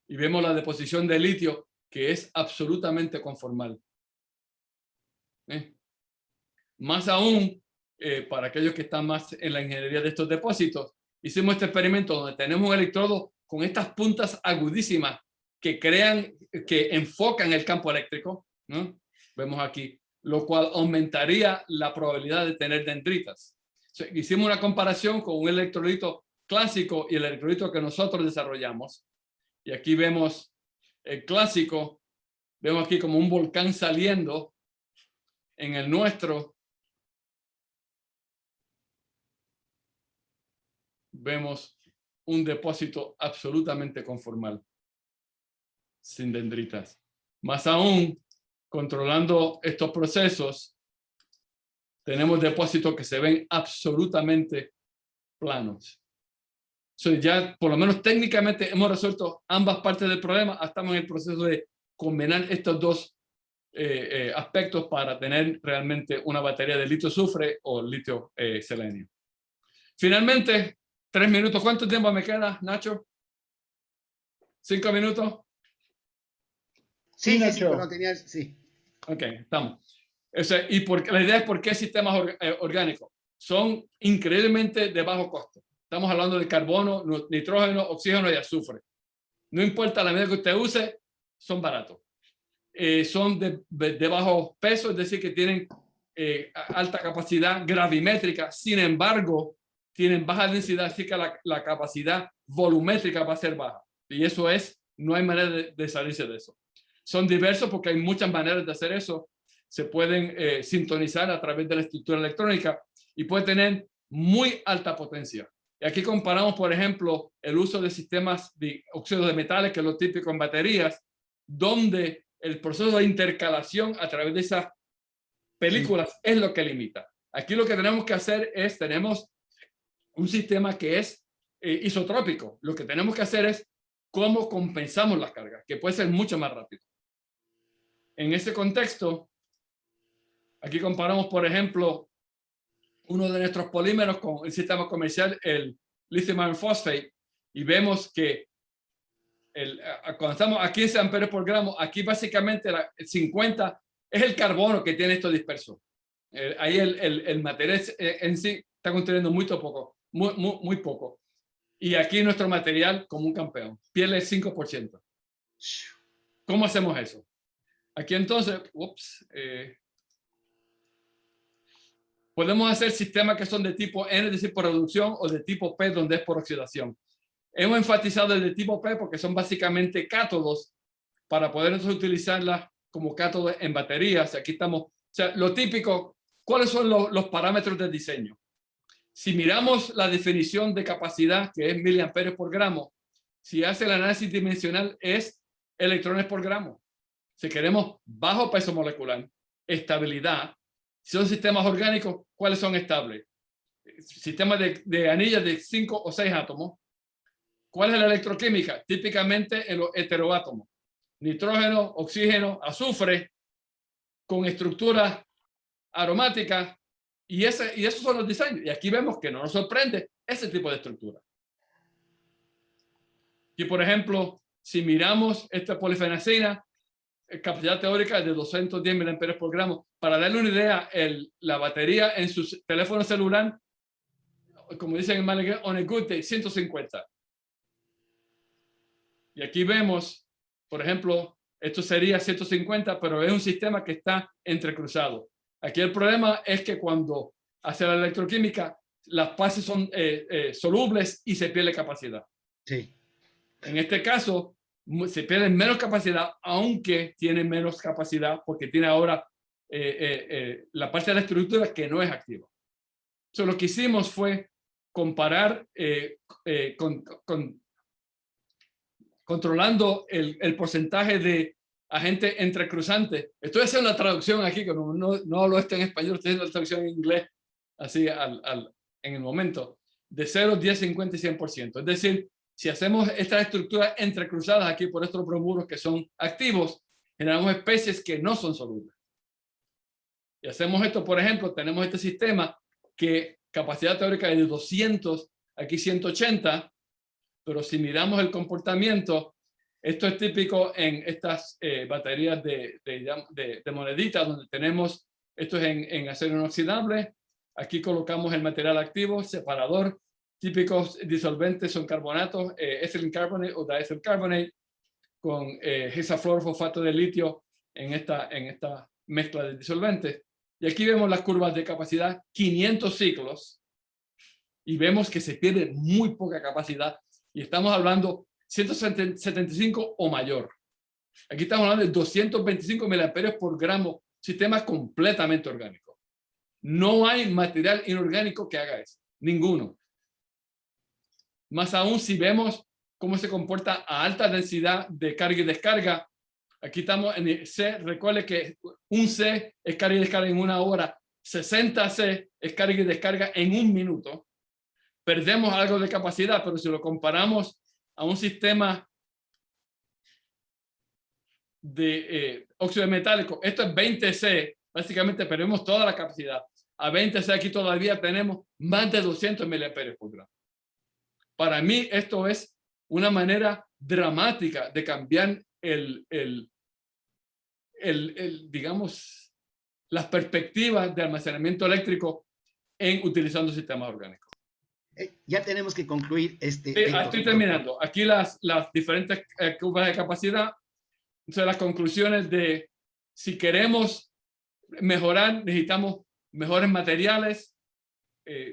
y vemos la deposición de litio que es absolutamente conformal. Más aún, para aquellos que están más en la ingeniería de estos depósitos, hicimos este experimento donde tenemos un electrodo con estas puntas agudísimas que enfocan el campo eléctrico, ¿no? Vemos aquí, lo cual aumentaría la probabilidad de tener dendritas. Hicimos una comparación con un electrolito clásico y el electrolito que nosotros desarrollamos. Y aquí vemos el clásico, vemos aquí como un volcán saliendo. En el nuestro vemos un depósito absolutamente conformal, sin dendritas. Más aún, controlando estos procesos, tenemos depósitos que se ven absolutamente planos. Ya, por lo menos técnicamente, hemos resuelto ambas partes del problema. Estamos en el proceso de combinar estos dos aspectos para tener realmente una batería de litio-azufre o litio-selenio. Finalmente, 3 minutos. ¿Cuánto tiempo me queda, Nacho? ¿5 minutos? Sí, Nacho. sí, pero tenía, sí. Ok, estamos. Y la idea es por qué sistemas orgánicos son increíblemente de bajo costo. Estamos hablando de carbono, nitrógeno, oxígeno y azufre. No importa la medida que usted use, son baratos. Son de bajo peso, es decir, que tienen alta capacidad gravimétrica. Sin embargo, tienen baja densidad, así que la capacidad volumétrica va a ser baja. Y eso no hay manera de salirse de eso. Son diversos porque hay muchas maneras de hacer eso. Se pueden sintonizar a través de la estructura electrónica y puede tener muy alta potencia. Y aquí comparamos, por ejemplo, el uso de sistemas de óxidos de metales, que es lo típico en baterías, donde el proceso de intercalación a través de esas películas es lo que limita. Aquí lo que tenemos que hacer tenemos un sistema que es isotrópico. Lo que tenemos que hacer es cómo compensamos las cargas, que puede ser mucho más rápido. En ese contexto, aquí comparamos, por ejemplo, uno de nuestros polímeros con el sistema comercial, el lithium iron phosphate, y vemos que cuando estamos a 15 amperios por gramo, aquí básicamente el 50 es el carbono que tiene esto disperso. Ahí el material en sí está conteniendo muy poco. Y aquí nuestro material como un campeón, pierde el 5%. ¿Cómo hacemos eso? Aquí entonces, podemos hacer sistemas que son de tipo N, es decir, por reducción, o de tipo P, donde es por oxidación. Hemos enfatizado el de tipo P porque son básicamente cátodos para poder utilizarlas como cátodos en baterías. Aquí estamos, o sea, lo típico, ¿cuáles son los parámetros de diseño? Si miramos la definición de capacidad, que es miliamperios por gramo, si hace el análisis dimensional, es electrones por gramo. Si queremos bajo peso molecular, estabilidad, si son sistemas orgánicos, ¿cuáles son estables? Sistemas de anillas de 5 o 6 átomos. ¿Cuál es la electroquímica? Típicamente en los heteroátomos. Nitrógeno, oxígeno, azufre, con estructuras aromáticas, y esos son los diseños. Y aquí vemos que no nos sorprende ese tipo de estructura. Y por ejemplo, si miramos esta polifenacina, capacidad teórica de 210 mAh por gramo. Para darle una idea, la batería en su teléfono celular, como dicen en Malagueño, on a good day, 150. Y aquí vemos, por ejemplo, esto sería 150, pero es un sistema que está entrecruzado. Aquí el problema es que cuando hace la electroquímica, las fases son solubles y se pierde capacidad. Sí. En este caso, se pierde menos capacidad, aunque tiene menos capacidad porque tiene ahora la parte de la estructura que no es activa. So, lo que hicimos fue comparar controlando el porcentaje de agentes entrecruzantes. Estoy haciendo una traducción aquí, que no hablo esto en español, estoy haciendo la traducción en inglés, así en el momento, de 0, 10, 50 y 100%. Es decir, si hacemos estas estructuras entrecruzadas aquí por estos bromuros que son activos, generamos especies que no son solubles. Y hacemos esto, por ejemplo, tenemos este sistema que capacidad teórica es de 200, aquí 180, pero si miramos el comportamiento, esto es típico en estas baterías de moneditas, donde tenemos, esto es en acero inoxidable, aquí colocamos el material activo, separador. Típicos disolventes son carbonatos, ethylene carbonate o diethyl carbonate, con hexafluorofosfato de litio en esta mezcla de disolventes. Y aquí vemos las curvas de capacidad, 500 ciclos, y vemos que se pierde muy poca capacidad, y estamos hablando 175 o mayor. Aquí estamos hablando de 225 miliamperios por gramo, sistema completamente orgánico. No hay material inorgánico que haga eso, ninguno. Más aún si vemos cómo se comporta a alta densidad de carga y descarga. Aquí estamos en el C. Recuerde que un C es carga y descarga en 1 hora. 60 C es carga y descarga en 1 minuto. Perdemos algo de capacidad, pero si lo comparamos a un sistema de óxido metálico, esto es 20 C. Básicamente perdemos toda la capacidad. A 20 C aquí todavía tenemos más de 200 miliamperios por gramo. Para mí esto es una manera dramática de cambiar digamos, las perspectivas de almacenamiento eléctrico utilizando sistemas orgánicos. Ya tenemos que concluir este. Sí, estoy terminando. Aquí las diferentes curvas de capacidad. Entonces, las conclusiones de si queremos mejorar, necesitamos mejores materiales,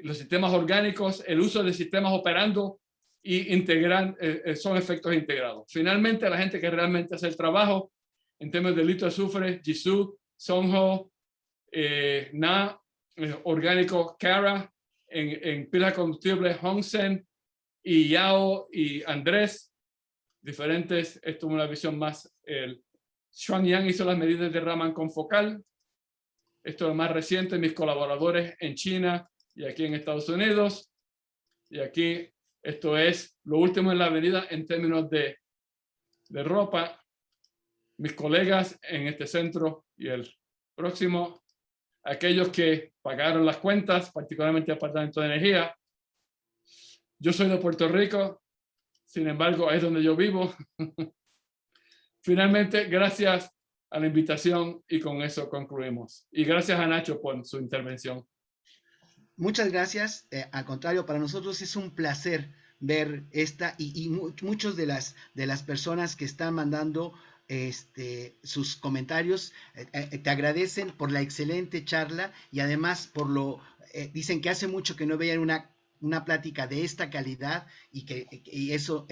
los sistemas orgánicos, el uso de sistemas operando y integrar, son efectos integrados. Finalmente, la gente que realmente hace el trabajo en términos de litro de azufre, Jisoo, Songho, Na, orgánico Cara, en pilas de combustible Hongsen, y Yao y Andrés, diferentes. Esto es una visión más. Xuanyang hizo las medidas de Raman con focal. Esto es lo más reciente, mis colaboradores en China y aquí en Estados Unidos. Y aquí, esto es lo último en la avenida en términos de ropa. Mis colegas en este centro y el próximo, aquellos que pagaron las cuentas, particularmente el Departamento de Energía. Yo soy de Puerto Rico, sin embargo, es donde yo vivo. Finalmente, gracias a la invitación y con eso concluimos. Y gracias a Nacho por su intervención. Muchas gracias. Al contrario, para nosotros es un placer ver esta y muchos de las personas que están mandando sus comentarios te agradecen por la excelente charla y además por dicen que hace mucho que no veían una plática de esta calidad y eso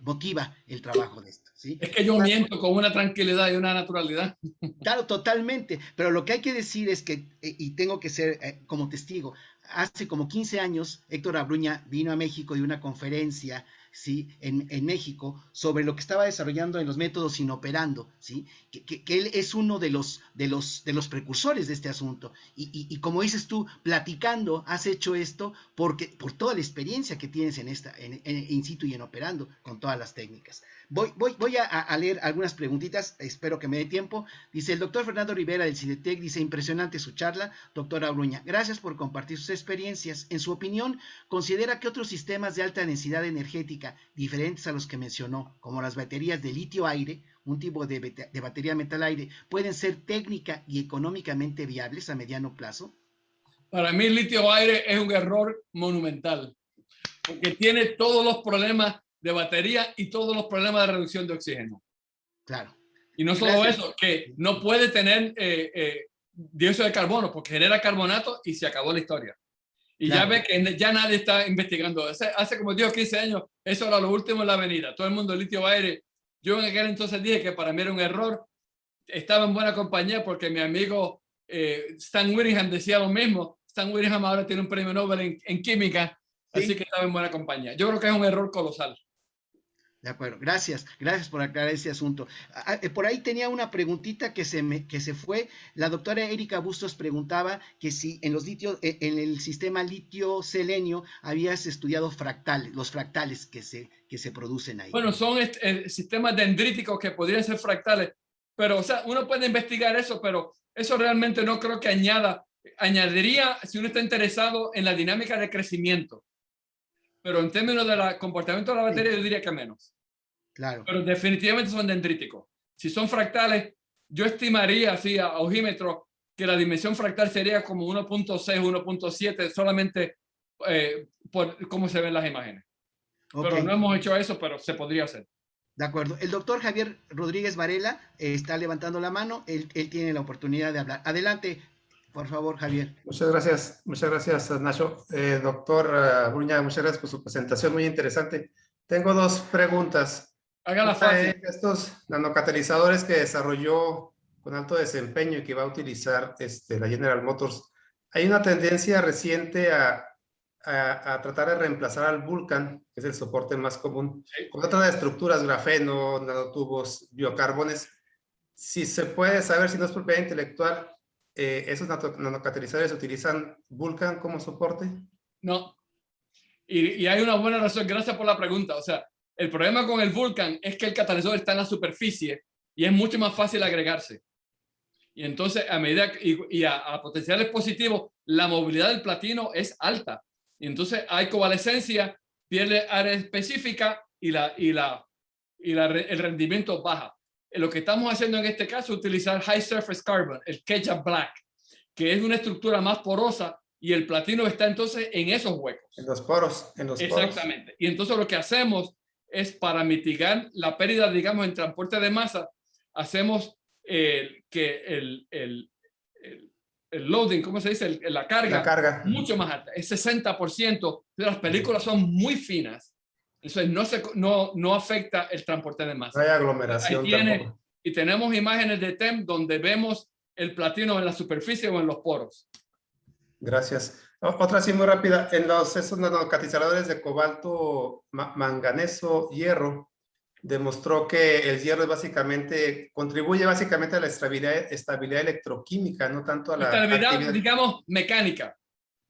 motiva el trabajo de esto, ¿sí? Es que yo miento con una tranquilidad y una naturalidad. Claro, totalmente, pero lo que hay que decir es que, y tengo que ser como testigo, hace como 15 años Héctor Abruña vino a México de una conferencia ¿sí? En México, sobre lo que estaba desarrollando en los métodos inoperando, ¿sí? Que él es uno de los precursores de este asunto. Y como dices tú, platicando, has hecho esto por toda la experiencia que tienes en in situ y en operando con todas las técnicas. Voy a leer algunas preguntitas, espero que me dé tiempo. Dice el doctor Fernando Rivera del CIDETEC, dice, impresionante su charla, doctora Abruña. Gracias por compartir sus experiencias. En su opinión, ¿considera que otros sistemas de alta densidad energética, diferentes a los que mencionó, como las baterías de litio-aire, un tipo de batería metal-aire, pueden ser técnica y económicamente viables a mediano plazo? Para mí el litio-aire es un error monumental, porque tiene todos los problemas de batería y todos los problemas de reducción de oxígeno. Claro. Y no solo eso, que no puede tener dióxido de carbono porque genera carbonato y se acabó la historia. Y claro, ya ve que ya nadie está investigando. Hace como 10 o 15 años, eso era lo último en la avenida. Todo el mundo litio-aire. Yo en aquel entonces dije que para mí era un error. Estaba en buena compañía porque mi amigo Stan Whittingham decía lo mismo. Stan Whittingham ahora tiene un premio Nobel en química, ¿sí? Así que estaba en buena compañía. Yo creo que es un error colosal. De acuerdo, gracias por aclarar ese asunto. Por ahí tenía una preguntita que se fue. La doctora Erika Bustos preguntaba que si en en el sistema litio-selenio habías estudiado los fractales que se producen ahí. Bueno, son sistemas dendríticos que podrían ser fractales, pero o sea, uno puede investigar eso, pero eso realmente no creo que añadiría si uno está interesado en la dinámica de crecimiento. Pero en términos del comportamiento de la batería, yo diría que menos. Claro. Pero definitivamente son dendríticos. Si son fractales, yo estimaría así a ojímetro que la dimensión fractal sería como 1.6, 1.7, solamente por cómo se ven las imágenes. Okay. Pero no hemos hecho eso, pero se podría hacer. De acuerdo. El doctor Javier Rodríguez Varela está levantando la mano. Él tiene la oportunidad de hablar. Adelante, por favor, Javier. Muchas gracias, Nacho. Doctor Abruña, muchas gracias por su presentación, muy interesante. Tengo dos preguntas. Hágala fácil. Estos nanocatalizadores que desarrolló con alto desempeño y que va a utilizar la General Motors, hay una tendencia reciente a tratar de reemplazar al Vulcan, que es el soporte más común, sí, con otras estructuras, grafeno, nanotubos, biocarbones. Si se puede saber, si no es propiedad intelectual, ¿esos nanocatalizadores utilizan Vulcan como soporte? No. Y hay una buena razón. Gracias por la pregunta. O sea, el problema con el Vulcan es que el catalizador está en la superficie y es mucho más fácil agregarse. Y entonces, a medida a potenciales positivos, la movilidad del platino es alta. Y entonces hay covalescencia, pierde área específica y el rendimiento baja. Lo que estamos haciendo en este caso es utilizar High Surface Carbon, el Ketchup Black, que es una estructura más porosa y el platino está entonces en esos huecos. En los poros. Exactamente. Y entonces lo que hacemos es para mitigar la pérdida, digamos, en transporte de masa, hacemos que el loading, ¿cómo se dice? La carga mucho más alta, es 60%. Las películas son muy finas, entonces no afecta el transporte de masa. No hay aglomeración tampoco. Y tenemos imágenes de TEM donde vemos el platino en la superficie o en los poros. Gracias. Otra así muy rápida, en esos nanocatalizadores de cobalto, manganeso, hierro, demostró que el hierro contribuye básicamente a la estabilidad electroquímica, no tanto a la estabilidad, digamos, mecánica.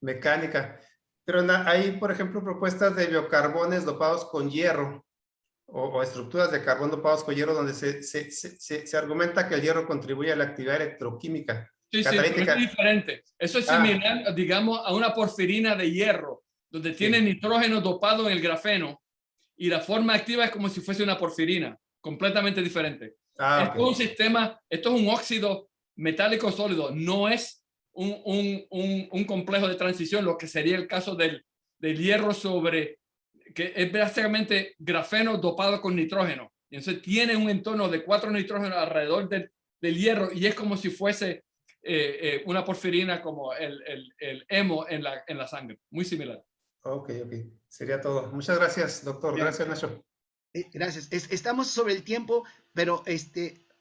Mecánica. Pero hay, por ejemplo, propuestas de biocarbones dopados con hierro o estructuras de carbón dopados con hierro donde se argumenta que el hierro contribuye a la actividad electroquímica. Sí, pero es diferente. Eso es similar, digamos, a una porfirina de hierro, donde tiene nitrógeno dopado en el grafeno y la forma activa es como si fuese una porfirina, completamente diferente. Esto es un sistema, esto es un óxido metálico sólido, no es un complejo de transición, lo que sería el caso del hierro que es básicamente grafeno dopado con nitrógeno. Y entonces tiene un entorno de 4 nitrógenos alrededor del hierro y es como si fuese una porfirina como el hemo en la sangre, muy similar. Ok. Sería todo. Muchas gracias, doctor. Bien. Gracias, Nacho. Gracias. Estamos sobre el tiempo, pero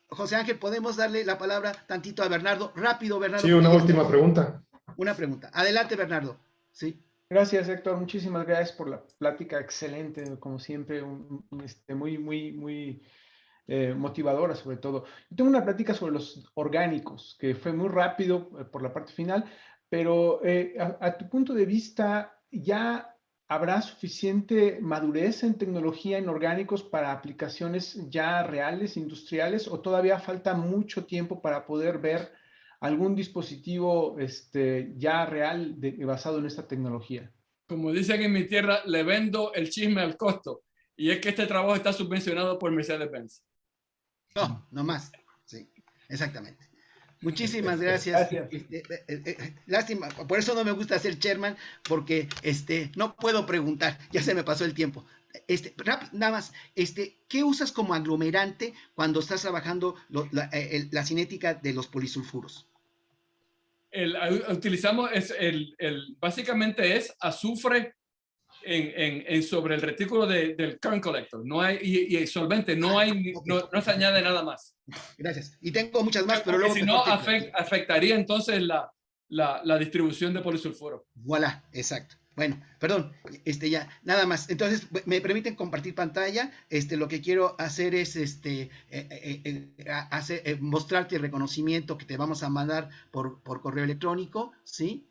José Ángel, ¿podemos darle la palabra tantito a Bernardo? Rápido, Bernardo. Sí, una última pregunta. Una pregunta. Adelante, Bernardo. Sí. Gracias, Héctor. Muchísimas gracias por la plática excelente, como siempre, muy motivadora sobre todo. Yo tengo una plática sobre los orgánicos, que fue muy rápido por la parte final, pero a tu punto de vista, ¿ya habrá suficiente madurez en tecnología en orgánicos para aplicaciones ya reales, industriales, o todavía falta mucho tiempo para poder ver algún dispositivo ya real basado en esta tecnología? Como dicen en mi tierra, le vendo el chisme al costo. Y es que este trabajo está subvencionado por Mercedes-Benz. No, no más. Sí, exactamente. Muchísimas gracias. Gracias. Lástima, por eso no me gusta ser chairman, porque no puedo preguntar, ya se me pasó el tiempo. Nada más, ¿qué usas como aglomerante cuando estás trabajando la cinética de los polisulfuros? Utilizamos, básicamente es azufre sobre el retículo del current collector. No hay, y solvente, no hay, Okay. no se añade nada más. Gracias. Y tengo muchas más, pero Porque luego... si no, afectaría entonces la distribución de polisulfuro. Voilà, exacto. Bueno, perdón, ya, nada más. Entonces, me permiten compartir pantalla. Lo que quiero hacer es mostrarte el reconocimiento que te vamos a mandar por correo electrónico, ¿sí?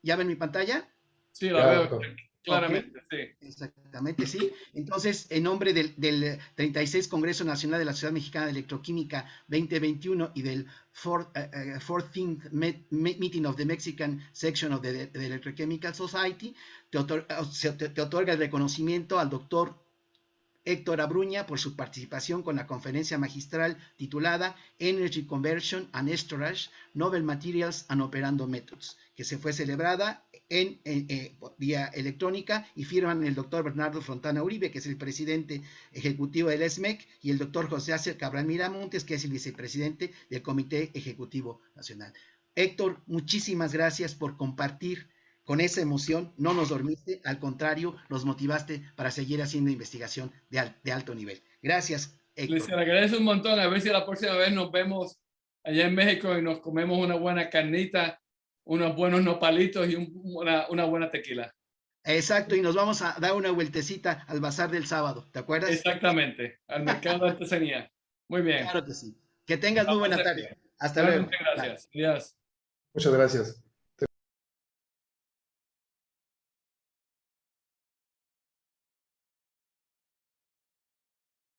¿Ya ven mi pantalla? Sí, la Ya, veo doctor. claramente, Okay. sí. Exactamente, sí. Entonces, en nombre del 36 Congreso Nacional de la Sociedad Mexicana de Electroquímica 2021 y del 14th Meeting of the Mexican Section of the Electrochemical Society, te otorga el reconocimiento al doctor Héctor Abruña por su participación con la conferencia magistral titulada Energy Conversion and Storage, Novel Materials and Operando Methods, que se fue celebrada en vía electrónica y firman el doctor Bernardo Fontana Uribe, que es el presidente ejecutivo del ESMEC, y el doctor José Acer Cabral Miramontes, que es el vicepresidente del Comité Ejecutivo Nacional. Héctor, muchísimas gracias por compartir con esa emoción. No nos dormiste, al contrario, nos motivaste para seguir haciendo investigación de alto nivel. Gracias, Héctor. Les agradezco un montón. A ver si la próxima vez nos vemos allá en México y nos comemos una buena carnita, unos buenos nopalitos y una buena tequila. Exacto, y nos vamos a dar una vueltecita al bazar del sábado, ¿te acuerdas? Exactamente, al mercado de artesanía. Muy bien. Claro que sí. Que tengas muy buena tarde. Hasta luego. Gracias. Adiós. Muchas gracias.